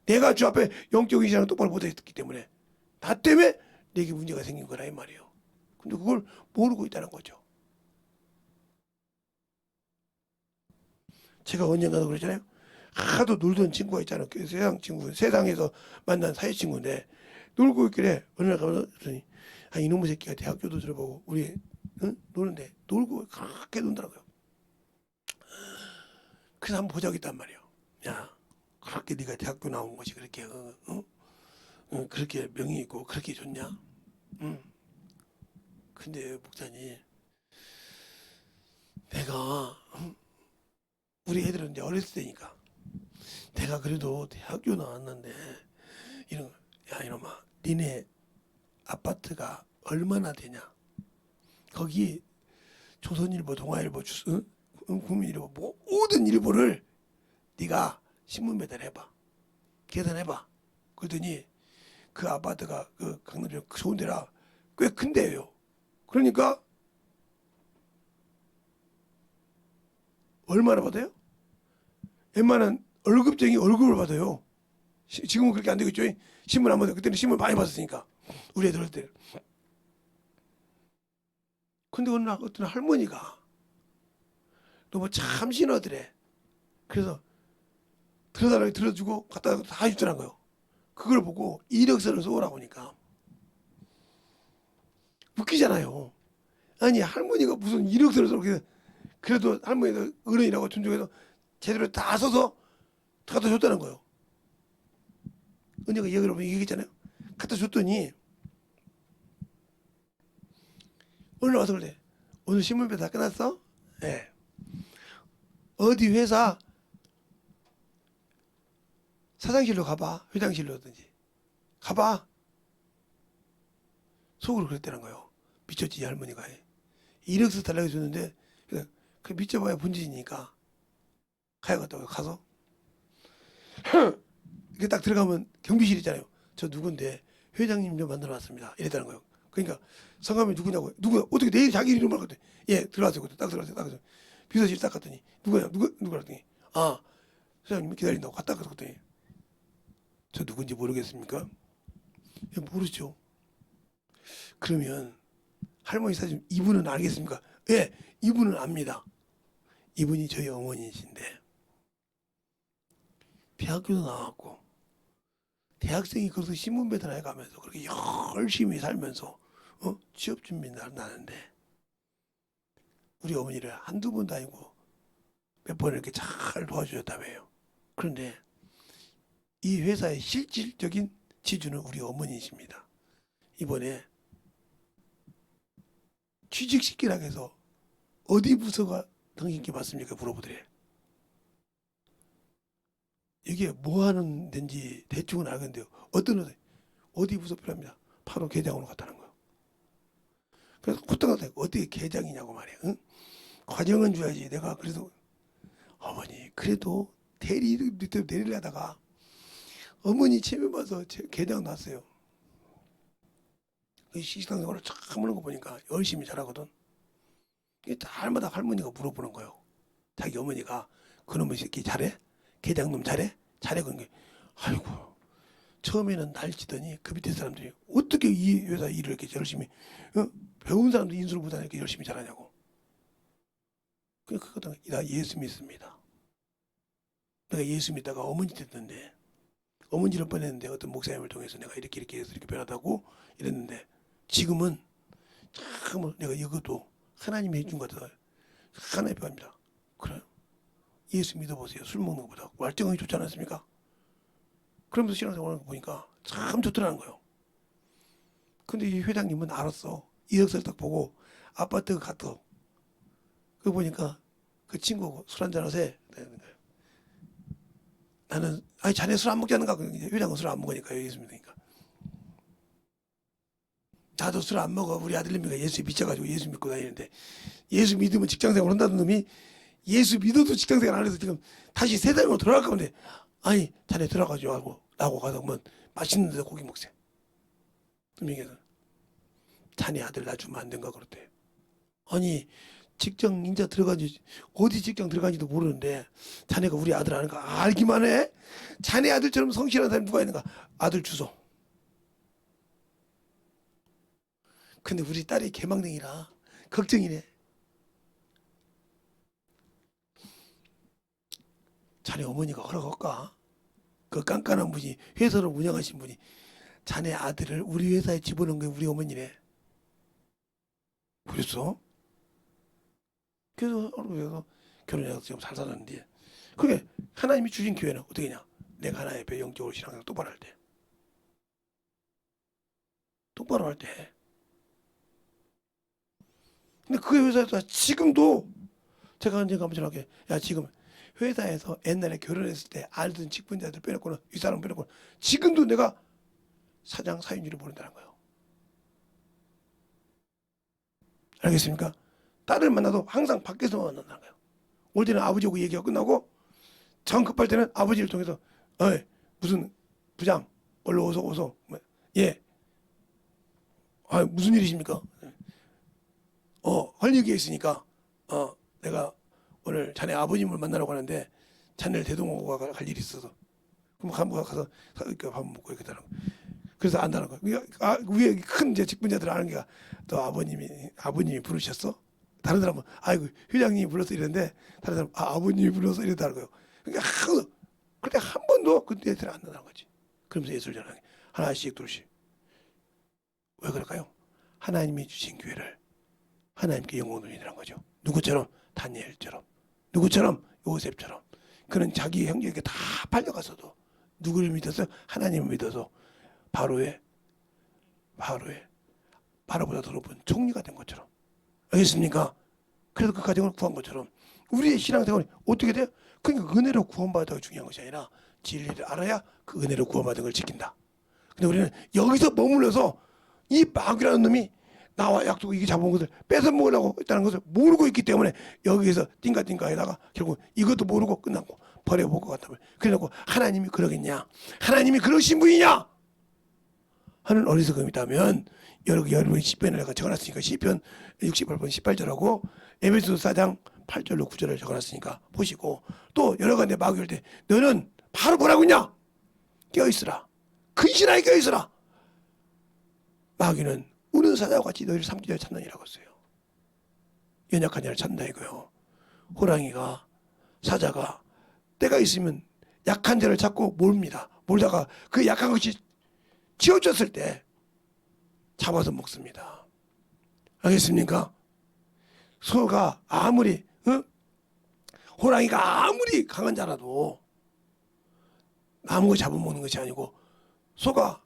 내가 주 앞에 영적인 신앙을 똑바로 못했기 때문에 나 때문에 내게 문제가 생긴 거라 이 말이에요. 근데 그걸 모르고 있다는 거죠. 제가 언젠가도 그랬잖아요. 하도 놀던 친구가 있잖아요. 그 세상 친구, 세상에서 만난 사회 친구인데 놀고 있길래 어느 날 가더니 이놈의 새끼가 대학교도 들어보고 우리 노는데 놀고 그렇게 논더라고요. 그래서 한번 보자고 했단 말이에요. 야, 그렇게 네가 대학교 나온 것이 그렇게 그렇게 명이 있고 그렇게 좋냐? 근데 목사님, 내가 우리 애들은 이제 어렸을 때니까 내가 그래도 대학교 나왔는데 야 이놈아, 니네 아파트가 얼마나 되냐? 거기 조선일보, 동아일보, 국민일보 모든 일보를 네가 신문 배달해봐. 계산해봐. 그러더니 그 아파트가 그 강남역 좋은 데라 꽤 큰 데예요. 그러니까 얼마나 받아요? 웬만한 월급쟁이 월급을 받아요. 지금은 그렇게 안 되겠죠. 신문 안 받아요. 그때는 신문 많이 받았으니까. 우리 애들 할 때. 근데 어느 날 어떤 할머니가 너무 참 신하더래. 그래서 들어달라고 들어주고 갖다 다 주더란 거예요. 그걸 보고 이력서를 써오라고 하니까 웃기잖아요. 아니 할머니가 무슨 이력서를 써 그래도 할머니가 어른이라고 존중해서 제대로 다 써서 갖다 줬다는 거예요. 언니가 여러분 얘기했잖아요. 갖다 줬더니 오늘 와서 그래. 오늘 신문배 다 끝났어? 예. 네. 어디 회사 사장실로 가봐. 회장실로든지 가봐. 속으로 그랬다는 거예요. 미쳤지 할머니가. 이력서 달라고 줬는데 그 미쳐봐야 본진이니까 가야겠다고 가서 이렇게 딱 들어가면 경비실 있잖아요. 저 누군데 회장님 좀 만들어 놨습니다. 이랬다는 거예요. 그러니까 성함이 누구냐고 누구 어떻게 내일 자기 이름을 말했더니 예 들어왔어요. 그때 딱 들어왔어요. 딱 들어왔어요. 비서실 딱 갔더니 누구야 누구라 했더니 아 회장님 기다린다고 갔다 갔더니 저 누군지 모르겠습니까? 예, 모르죠. 그러면 할머니 사진 이분은 알겠습니까? 예, 이분은 압니다. 이분이 저희 어머니이신데 대학교도 나왔고 대학생이 거기서 신문 배달해 가면서 그렇게 열심히 살면서 취업 준비 나는데 우리 어머니를 한두 번도 아니고 몇 번을 이렇게 잘 도와주셨다며요. 그런데 이 회사의 실질적인 지주는 우리 어머니이십니다. 이번에 취직시키라고 해서 어디 부서가 당신께 받습니까? 물어보더래. 이게 뭐 하는 데인지 대충은 알겠는데요. 어디 부서 필요합니다. 바로 계장으로 갔다는 거예요. 그래서 후딱 어떻게 계장이냐고 말이에요. 응? 과정은 줘야지. 내가 그래서 어머니 그래도 대리를 하다가 어머니 체면 봐서 계장 났어요. 시식당 생활을 참 하는 거 보니까 열심히 잘하거든. 날마다 할머니가 물어보는 거예요. 자기 어머니가 그놈의 새끼 잘해? 계장놈 잘해? 잘해. 그런 게 아이고 처음에는 날치더니 그 밑에 사람들이 어떻게 이 회사 일을 이렇게 열심히 배운 사람도 인수를 못하는 이렇게 열심히 잘하냐고. 그거는 나 예수 믿습니다. 내가 예수 믿다가 어머니 됐는데 어머니를 뻔했는데 어떤 목사님을 통해서 내가 이렇게 해서 이렇게 변하다고 이랬는데 지금은 참 내가 이것도 하나님이 해준 것 같아서 하나님 배웁니다. 그래 예수 믿어보세요. 술 먹는 것보다 말정이 좋지 않았습니까? 그러면서 신앙생활 하는 거 보니까 참 좋더라는 거예요. 근데 이 회장님은 알았어. 이력서를 딱 보고 아파트 갔어. 그거 보니까 그 친구하고 술 한잔 하세요. 나는 아니 자네 술 안 먹지 않는가? 회장은 술 안 먹으니까 예수 믿으니까. 나도 술 안 먹어. 우리 아들님이가 예수에 미쳐가지고 예수 믿고 다니는데 예수 믿으면 직장생활 한다는 놈이 예수 믿어도 직장생활 안 해서 지금 다시 세상으로 돌아갈까 본데 아니 자네 들어가죠 하고 나하고 가서 뭐 맛있는 데서 고기 먹세. 그럼 얘기해서 자네 아들 낳주면 안 된가 그랬대. 아니 직장 인자 들어간지 어디 직장 들어간지도 모르는데 자네가 우리 아들 아는가 알기만 해. 자네 아들처럼 성실한 사람이 누가 있는가. 아들 주소. 근데 우리 딸이 개망냉이라 걱정이네. 자네 어머니가 허락할까? 그 깐깐한 분이 회사를 운영하신 분이 자네 아들을 우리 회사에 집어넣은 게 우리 어머니네. 그랬어? 그래서 결혼해서 지금 잘 살았는데 그게 하나님이 주신 기회는 어떻게 하냐? 내가 하나님 앞에 영적으로 신앙생활 똑바로 할 때 똑바로 할 때 근데 그 회사에서 지금도 제가 언젠가 한번 전화할게. 야 지금 회사에서 옛날에 결혼했을 때 알던 직분자들 빼놓고는 윗사람 빼놓고는 지금도 내가 사장 사임률을 모른다는 거예요. 알겠습니까? 딸을 만나도 항상 밖에서 만난다는 거예요. 올 때는 아버지하고 얘기가 끝나고 정 급할 때는 아버지를 통해서 무슨 부장 얼른 어서 예. 아 무슨 일이십니까? 할 얘기가 있으니까 내가 오늘 자네 아버님을 만나러 가는데 자네를 대동하고 갈 일이 있어서 그럼 한번 가서 밥 먹고 이렇게 되는 거예요. 그래서 안다는 거예요. 위에 큰 이제 직분자들 아는 게가 또 아버님이 부르셨어? 다른 사람은 아이고 회장님이 불러서 이랬는데 다른 사람은 아버님이 불러서 이랬다는 거예요. 그러니까 그때 한 번도 그때 예술을 안 나는 거지. 그러면서 예술 전하게 하나씩 둘씩 왜 그럴까요? 하나님이 주신 기회를 하나님께 영광 돌리는 거죠. 누구처럼? 다니엘처럼, 누구처럼? 요셉처럼. 그는 자기 형제에게 다 팔려가서도 누구를 믿어서? 하나님을 믿어서 바로보다 더 높은 총리가 된 것처럼. 알겠습니까? 그래서 그 가정을 구한 것처럼 우리의 신앙생활이 어떻게 돼요? 그러니까 은혜로 구원받아가 중요한 것이 아니라 진리를 알아야 그 은혜로 구원받은 걸 지킨다. 근데 우리는 여기서 머물러서 이 마귀라는 놈이 나와 약속 이게 잡아온 것을 뺏어 먹으려고 있다는 것을 모르고 있기 때문에 여기에서 띵가띵가에다가 결국 이것도 모르고 끝나고 버려볼 것 같다면 그래놓고 하나님이 그러겠냐? 하나님이 그러신 분이냐? 하는 어리석음이 있다면 여러분이 시편을 내가 적어놨으니까 시편 68편 18절하고 에베소 4장 8절로 9절을 적어놨으니까 보시고 또 여러 가지 마귀일 때 너는 바로 뭐라고 했냐? 깨어있으라. 근신하게 깨어있으라. 마귀는 우는 사자와 같이 너희를 삼키려 찾느니라고 했어요. 연약한 자를 찾는다 이거요. 호랑이가 사자가 때가 있으면 약한 자를 찾고 몰입니다. 몰다가 그 약한 것이 치워졌을 때 잡아서 먹습니다. 알겠습니까? 소가 아무리 호랑이가 아무리 강한 자라도 아무 거 잡아먹는 것이 아니고 소가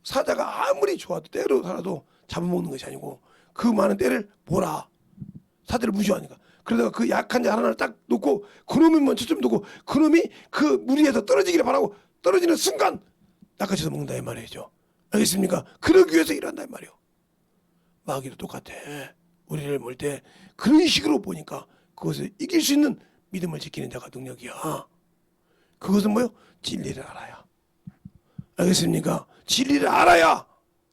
사자가 아무리 좋아도 때로 살아도 잡아먹는 것이 아니고 그 많은 때를 보라. 사자를 무시하니까. 그러다가 그 약한 자 하나를 딱 놓고 그놈이 먼저 좀 놓고 그놈이 그 무리에서 떨어지기를 바라고 떨어지는 순간 낚아채서 먹는다 이 말이죠. 알겠습니까? 그러기 위해서 일한다 이 말이에요. 마귀도 똑같아. 우리를 볼 때 그런 식으로 보니까 그것을 이길 수 있는 믿음을 지키는 자가 능력이야. 그것은 뭐요? 진리를 알아야. 알겠습니까? 진리를 알아야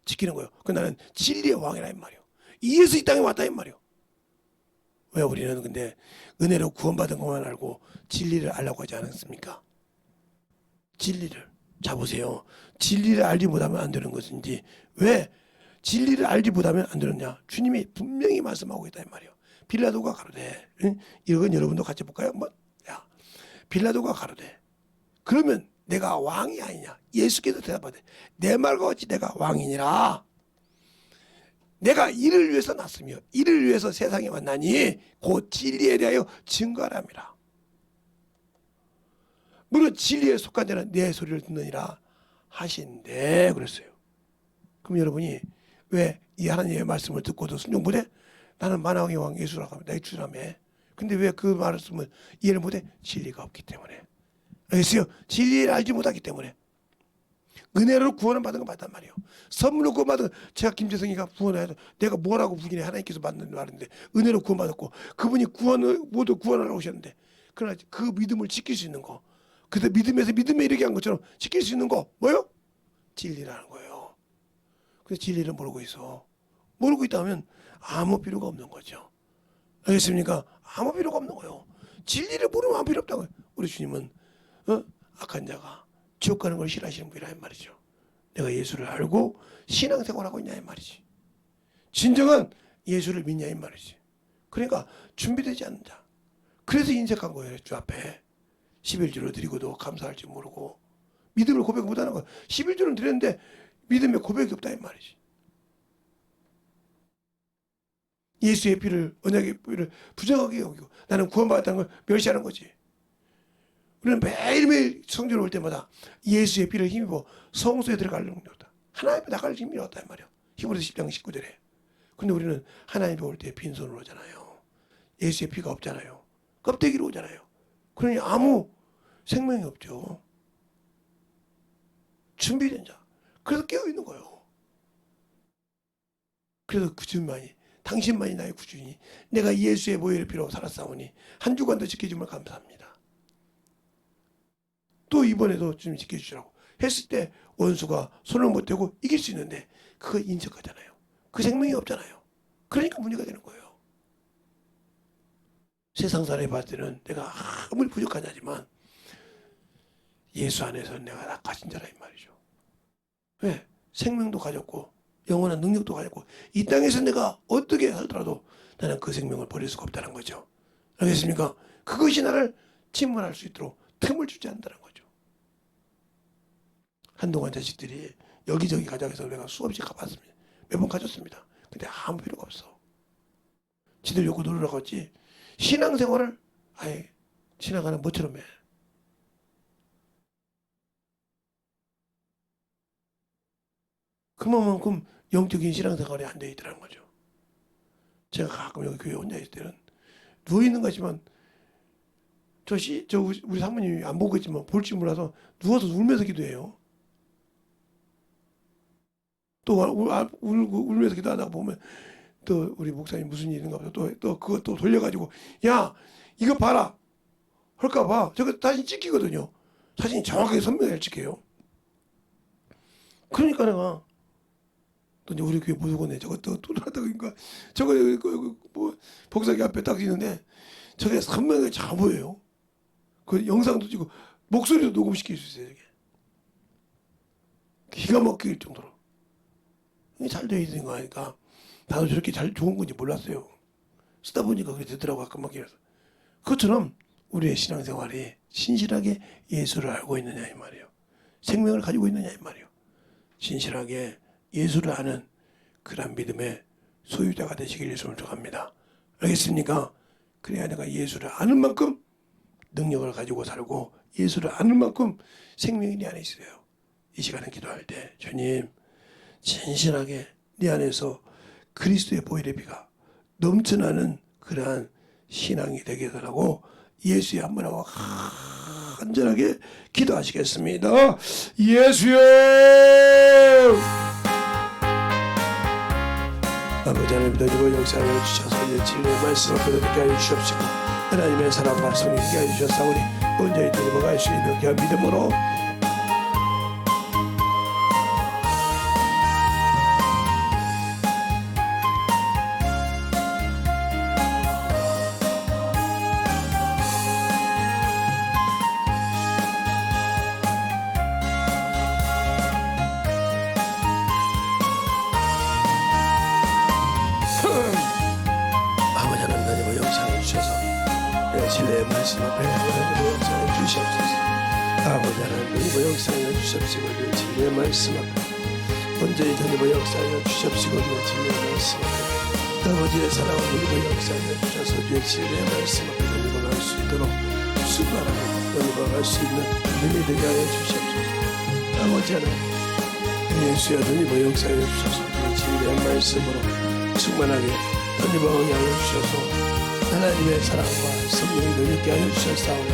지키는 거예요. 그 나는 진리의 왕이라 이 말이에요. 이에서 이 땅에 왔다 이 말이에요. 왜 우리는 근데 은혜로 구원받은 것만 알고 진리를 알려고 하지 않았습니까? 진리를 자보세요. 진리를 알지 못하면 안 되는 것인지 왜 진리를 알지 못하면 안 되느냐? 주님이 분명히 말씀하고 있다 이 말이에요. 빌라도가 가로되, 이건 여러분도 같이 볼까요? 야, 빌라도가 가로되, 그러면 내가 왕이 아니냐? 예수께서 대답하되, 내 말과 같이 내가 왕이니라. 내가 이를 위해서 났으며 이를 위해서 세상에 왔나니 곧 진리에 대하여 증거하람이라. 물론 진리에 속한 자는 내 소리를 듣느니라 하신대 그랬어요. 그럼 여러분이 왜 이 하나님의 말씀을 듣고도 순종 못해? 나는 만왕의 왕 예수라고 하면 내 주라며. 근데 왜 그 말씀을 이해를 못해? 진리가 없기 때문에. 알겠어요? 진리를 알지 못하기 때문에. 은혜로 구원을 받은 건 맞단 말이에요. 선물로 구원받은 제가 김재성이가 구원해야 내가 뭐라고 부인해 하나님께서 받는 말인데 은혜로 구원받았고 그분이 모두 구원하러 오셨는데 그러나 그 믿음을 지킬 수 있는 거 그래서 믿음에서 믿음에 이르게 한 것처럼 지킬 수 있는 거 뭐요? 진리라는 거예요. 그래서 진리를 모르고 있어. 모르고 있다면 아무 필요가 없는 거죠. 알겠습니까? 아무 필요가 없는 거예요. 진리를 모르면 아무 필요 없다고요. 우리 주님은 악한 자가 지옥 가는 걸 싫어하시는 분이라 말이죠. 내가 예수를 알고 신앙생활하고 있냐 이 말이지. 진정한 예수를 믿냐 이 말이지. 그러니까 준비되지 않는 자. 그래서 인색한 거예요. 주 앞에 11조를 드리고도 감사할 줄 모르고 믿음을 고백 못하는 거예요. 11조는 드렸는데 믿음의 고백이 없다 이 말이지. 예수의 피를 언약의 피를 부정하게 여기고 나는 구원받았다는 걸 멸시하는 거지. 우리는 매일매일 성전에 올 때마다 예수의 피를 힘입어 성소에 들어가려는 거다. 하나님 앞에 나갈 힘이 없다 이 말이야. 히브리서 10장 19절에. 근데 우리는 하나님 앞에 올 때 빈손으로 오잖아요. 예수의 피가 없잖아요. 껍데기로 오잖아요. 그러니 아무 생명이 없죠. 준비된 자. 그래서 깨어있는 거예요. 그래서 그 주만이 당신만이 나의 구주니 내가 예수의 보혈의 피로 살았사오니 한 주간도 지켜줌을 감사합니다. 또 이번에도 좀 지켜주시라고 했을 때 원수가 손을 못 대고 이길 수 있는데 그거 인정하잖아요. 그 생명이 없잖아요. 그러니까 문제가 되는 거예요. 세상 사람이 봤을 때는 내가 아무리 부족한 자지만 예수 안에서 내가 다 가진 자라 이 말이죠. 왜? 생명도 가졌고 영원한 능력도 가졌고 이 땅에서 내가 어떻게 살더라도 나는 그 생명을 버릴 수가 없다는 거죠. 알겠습니까? 그것이 나를 침몰할 수 있도록 틈을 주지 않는다는 거죠. 한동안 자식들이 여기저기 가자해서 내가 수없이 가봤습니다. 몇 번 가졌습니다. 근데 아무 필요가 없어. 지들 요구 놀으러 갔지 신앙생활을 아예 지나가는 뭐처럼 해. 그만큼 영적인 신앙생활이 안 되어 있더라는 거죠. 제가 가끔 여기 교회 혼자 있을 때는 누워있는 거지만 우리 사모님이 안 보고 있지만 볼지 몰라서 누워서 울면서 기도해요. 또 울면서 기도하다가 보면 또 우리 목사님 무슨 일인가 보다 또 그거 또 돌려가지고 야 이거 봐라 할까봐 저거 사진 찍히거든요. 사진이 정확하게 선명하게 찍혀요. 그러니까 내가 또 이제 우리 교회 무조건에 저거 또 하다 보니까 저거 뭐 복사기 앞에 딱 있는데 저게 선명하게 잘 보여요. 그 영상도 찍고 목소리도 녹음시킬 수 있어요. 저게 기가 막힐 정도로 잘 되어 있는 거 하니까 나도 저렇게 잘 좋은 건지 몰랐어요. 쓰다 보니까 그게 되더라고 아까 막 이래서. 그것처럼 우리의 신앙생활이 신실하게 예수를 알고 있느냐 이 말이에요. 생명을 가지고 있느냐 이 말이에요. 신실하게 예수를 아는 그런 믿음의 소유자가 되시길 예수를 축원합니다. 알겠습니까? 그래야 내가 예수를 아는 만큼 능력을 가지고 살고 예수를 아는 만큼 생명이 내 안에 있어요. 이 시간에 기도할 때 주님 진실하게 내 안에서 그리스도의 보혈의 피가 넘쳐나는 그러한 신앙이 되게 해달라고 예수의 한 번하고 간절하게 기도하시겠습니다. 예수여! 아버지 하나님 너희와 역사하여 주셔서 이 진리의 말씀 앞에 듣게 하여 주시옵시고 하나님의 사랑과 성령 있게 하여 주셨사오니 온전히 드리고 갈 수 있는 귀한 믿음으로 아버지 하나님 너희와 역사하여 주셔서 진리의 말씀 앞에 너희와 역사하여 주시옵소서. 아버지 하나님 너희와 역사하여 주시옵시고 진리의 말씀 앞에 온전히 너희와 역사하여 주시옵시고 진리의 말씀 앞에 아버지의 사랑을 너희와 역사하여 주셔서 진리의 말씀 앞에 너희와 갈 수 있도록 수고하라고 너희와 갈 수 있는 믿음이 되게 하여 주시옵소서. 아버지 하나님 예수여 너희와 역사하여 주셔서 진리의 말씀으로 충만하게 너희와 응하여 주셔서 하나님의 사랑과 성령이 너희께 하여 주셨사오니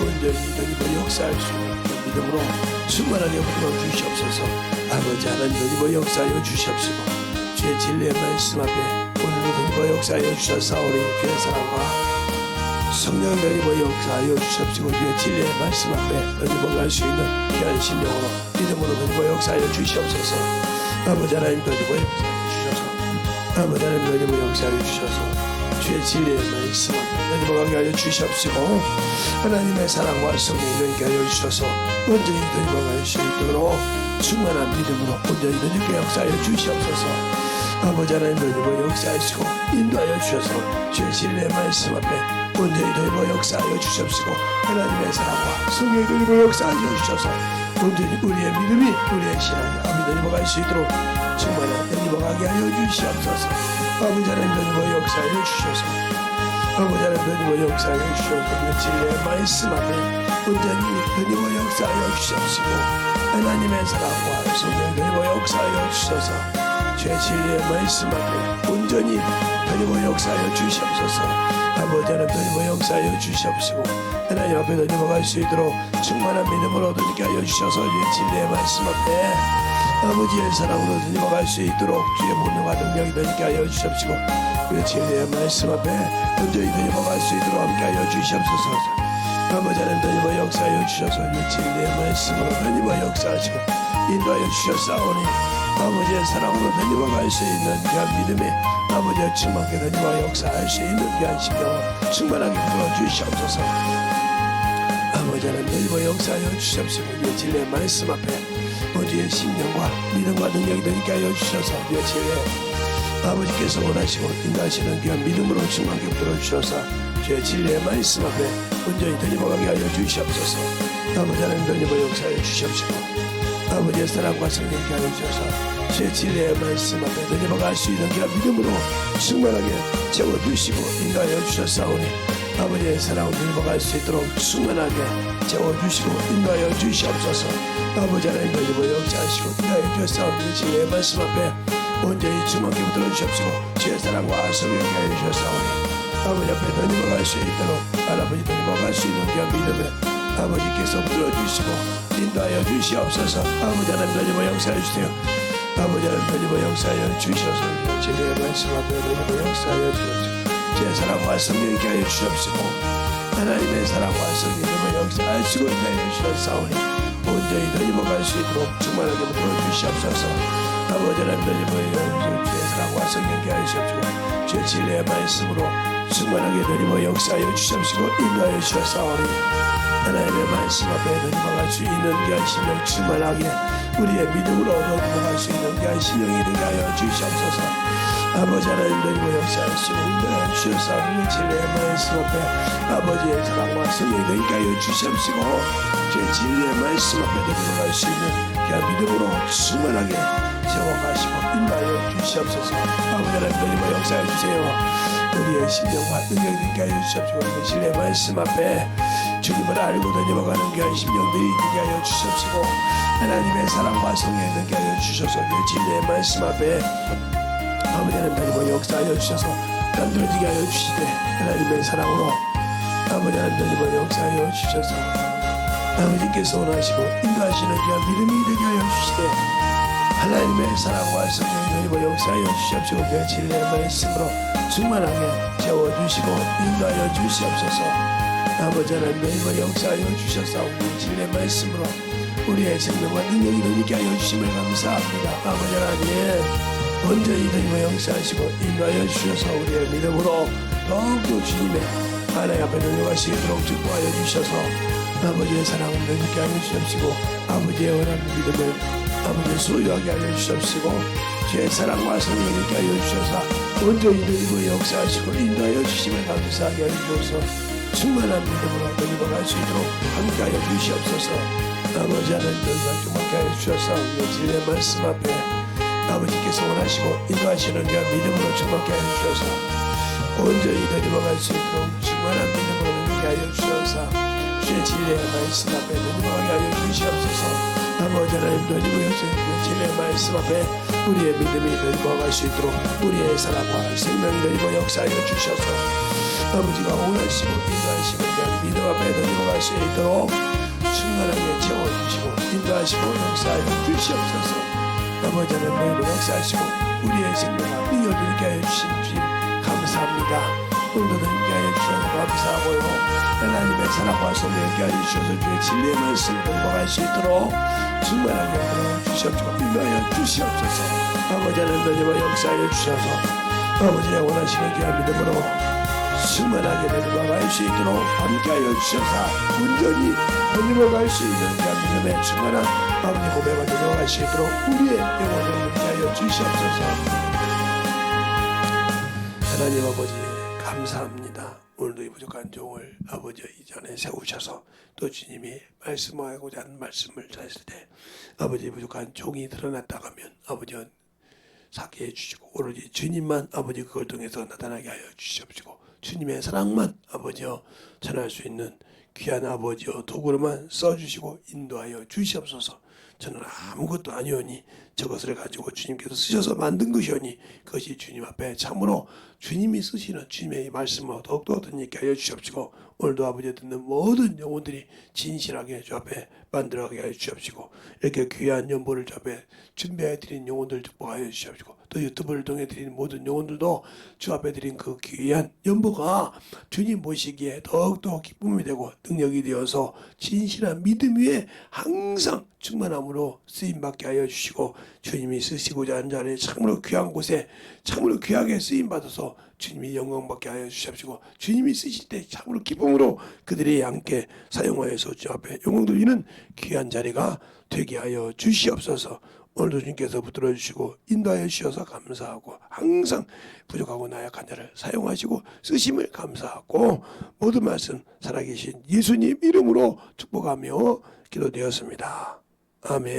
온전히 너희와 역사할 수 있는 믿음으로 충만하게 불러주시옵소서. 아버지 하나님 너희와 역사하여 주시옵시고 주의 진리의 말씀 앞에 오늘도 너희와 역사하여 주셨사오니 주의 사랑과 성령이 너희와 역사하여 주시옵시고 주의 진리의 말씀 앞에 너희와 갈 수 있는 귀한 신령으로 믿음으로 너희와 역사하여 주시옵소서. 아버지 하나님 너희와 역사하여 주셔서 아버지 하나님 너희와 역사하여 주셔서 주의 진리의 말씀 앞에 너희와 가게 하여 주시옵시고 하나님의 사랑과 성령이 너희께 하여 주셔서 온전히 너희와 갈 수 있도록 충만한 믿음으로 온전히 너희께 역사하여 주시옵소서. 아버지 하나님 너희와 역사하시고 인도하여 주셔서 주의 진리의 말씀 앞에 온전히 너희와 역사하여 주시옵시고 하나님의 사랑과 성령이 너희와 역사하여 주셔서 온전히 우리의 믿음이 우리의 신앙이 아버지 너희와 갈 수 있도록 충만한 너희와 가게 하여 주시옵소서. 아버지 하나님 너희와 역사하여 주셔서 아버지 하나님 너희와 역사하여 주셔서 진리의 말씀 앞에 온전히 너희와 역사하여 주시옵시고 하나님의 사랑과 성령 너희와 역사하여 주셔서 주의 진리의 말씀 앞에 온전히 너희와 역사하여 주시옵소서. 아버지 하나님 너희와 역사하여 주시옵시고 하나님 앞에 너희와 갈 수 있도록 충만한 믿음으로 너희께 하여 주셔서 주의 진리의 말씀 앞에 아버지의 사랑으로 너희와 갈 수 있도록 주의 본능과 능력이 너희께 하여 주시옵시고 그 진리의 말씀 앞에 온전히 너희와 갈 수 있도록 함께 하여 주시옵소서. 아버지 하나님 너희와 역사하여 주셔서 그 진리의 말씀으로 너희와 역사하시고 인도하여 주셨사오니 아버지의 사랑으로 너희와 갈 수 있는 귀한 믿음에 아버지의 충만하게 너희와 역사할 수 있는 귀한 심령을 충만하게 불어주시옵소서. 아버지 하나님 너희와 역사하여 주시옵시고 그 진리의 말씀 앞에 아버지의 심령과 믿음과 능력이 너희께 하여 주셔서 그 진리의 아버지께서 원하시고 인도하시는 귀한 믿음으로 충만하게 불어주셔서 주의 진리의 말씀 앞에 온전히 너희와 가게 하여 주시옵소서. 아버지 하나님 너희와 역사하여 주시옵시고 아버지의 사랑과 성령께 하여 주셔서 주의 진리의 말씀 앞에 너희와 갈 수 있는 귀한 믿음으로 충만하게 채워주시고 인도하여 주셨사오니 아버지의 사랑을 너희와 갈 수 있도록 충만하게 채워주시고 인도하여 주시옵소서. 아버지 하나님 너희와 역사하시고 인도하여 주셨사오니 진리의 말씀 앞에 온전히 충만하게 붙들어 주시옵시고 주의 사랑과 성령께 하여 주셨사오니 아버지 앞에 너희와 갈 수 있도록 아버지 너희와 갈 수 있는 귀한 믿음에 아버지께서 불러주시고 인도하여 주시옵소서. 아버지 하나님 너희와 역사해 주세요. 아버지 하나님 너희와 역사하여 주셔서 진리의 말씀 앞에 너희와 역사하여 주옵시고 제 사랑과 성령께 하여 주시옵시고 하나님의 사랑과 성령과 역사하시고 인도하여 주셨사오니 온전히 너희와 갈 수 있도록 충만하게 붙들어 주시옵소서. 아버지 하나님 너희와 주의 사랑과 성령께 하여 주시옵시고 주의 진리의 말씀으로 충만하게 너희와 역사하여 주시옵시고 인도하여 주셨사오니 하나님의 말씀 앞에 너희와 갈 수 있는 귀한 신령 충만하게 우리의 믿음으로 너희와 갈 수 있는 귀한 신령이 되게 하여 주시옵소서. 아버지 하나님 너희와 역사하시고 인도하여 주셨사오니 진리의 말씀 앞에 아버지의 사랑과 성령이 되게 하여 주시옵시고 제 진리의 말씀 앞에 너희와 갈 수 있는 귀한 믿음으로 충만하게 채워가시고 인도하여 주시옵소서. 아버지 하나님 너희와 역사해 주세요. 우리의 심령과 능력이 되게 하여 주시옵시고 진리의 말씀 앞에 주님을 알고 다녀가는 귀한 심령들이 되게 하여 주시옵시고 하나님의 사랑과 성령이 되게 하여 주셔서 진리의 말씀 앞에 아버지 하나님 역사하여 주셔서 만들어지게 하여 주시되 하나님의 사랑으로 아버지 하나님 역사하여 주셔서 아버지께서 원하시고 인도하시는 귀한 믿음이 되게 하여 주시되 하나님의 사랑과 성령이 역사하여 주시옵시고 그 진리의 말씀으로 충만하게 채워주시고 인도하여 주시옵소서. 아버지 하나님 역사하여 주셔서 우리 진리의 말씀으로 우리의 생명과 능력이 넘게 하여 주심을 감사합니다. 아버지 하나님 온전히 되고 역사하시고 인도하여 주셔서 우리의 믿음으로 더욱더 주님의 하나님 앞에 능력할 수 있도록 축복하여 주셔서 아버지의 사랑을 넘게 하여 주시옵시고 아버지의 원하는 믿음을 아버지 소유하게 하여 주시옵시고 주의 사랑과 성령을 있게 하여 주셔서 온전히 누리고 역사하시고 인도하여 주심을 감사하게 하여 주셔서 충만한 믿음으로 누리고 갈 수 있도록 함께하여 주시옵소서. 아버지 하나님과 주목하게 하여 주셔서 진리의 말씀 앞에 아버지께서 원하시고 인도하시는 그 믿음으로 주목하게 하여 주셔서 온전히 누리고 갈 수 있도록 충만한 믿음으로 누리게 하여 주셔서 주의 진리의 말씀 앞에 누리고하게 하여 주시옵소서. 아버지 하나님 누리고 여주의 진리의 말씀 앞에 우리의 믿음이 누리고 갈 수 있도록 우리의 사랑과 생명이 누리고 역사하여 주셔서 아버지가 원하시고 인도하시는 그 믿음 앞에 누리고 갈 수 있도록 충만하게 채워주시고 인도하시고 역사하여 주시옵소서. 아버지 하나님 역사하시고 우리의 생명과 능력을 이렇게 하여 주신 주님 감사합니다. 오늘도 이렇게 하여 주셔서 감사하고요. 하나님의 사랑과 성령을 이렇게 하여 주셔서 주의 진리의 말씀을 넘어갈 수 있도록 충만하게 주시옵시고 인도하여 주시옵소서. 아버지 하나님 역사하여 주셔서 아버지의 원하시는 귀한 믿음으로 충만하게 넘어갈 수 있도록 함께하여 주셔서 온전히 넘어갈 수 있는 귀한 믿음의 충만한 아버지 고백을 넘어갈 수 있도록 우리의 영혼을 이렇게 하여 주시옵소서. 하나님 아버지 감사합니다. 오늘도 이 부족한 종을 아버지 이전에 세우셔서 또 주님이 말씀하고자 하는 말씀을 하실 때 아버지 부족한 종이 드러났다고 하면 아버지 사게 해주시고 오로지 주님만 아버지 그걸 통해서 나타나게 하여 주시옵시고 주님의 사랑만 아버지여 전할 수 있는 귀한 아버지여 도구로만 써주시고 인도하여 주시옵소서. 저는 아무것도 아니오니 저것을 가지고 주님께서 쓰셔서 만든 것이오니 그것이 주님 앞에 참으로 주님이 쓰시는 주님의 말씀으로 더욱더 듣게 하여 주시옵시고 오늘도 아버지 듣는 모든 영혼들이 진실하게 주 앞에 만들어가게 하여 주시옵시고 이렇게 귀한 연보를 주 앞에 준비해 드린 영혼들 축복하여 주시옵시고 또 유튜브를 통해 드린 모든 영혼들도 주 앞에 드린 그 귀한 연보가 주님 보시기에 더욱더 기쁨이 되고 능력이 되어서 진실한 믿음 위에 항상 충만함으로 쓰임받게 하여 주시고 주님이 쓰시고자 하는 자리에 참으로 귀한 곳에 참으로 귀하게 쓰임받아서 주님이 영광받게 하여 주시옵시고 주님이 쓰실 때 참으로 기쁨으로 그들이 함께 사용하여서 주 앞에 영광 돌리는 귀한 자리가 되게 하여 주시옵소서. 오늘도 주님께서 붙들어 주시고 인도하여 주셔서 감사하고 항상 부족하고 나약한 자를 사용하시고 쓰심을 감사하고 모든 말씀 살아계신 예수님 이름으로 축복하며 기도되었습니다. 아멘.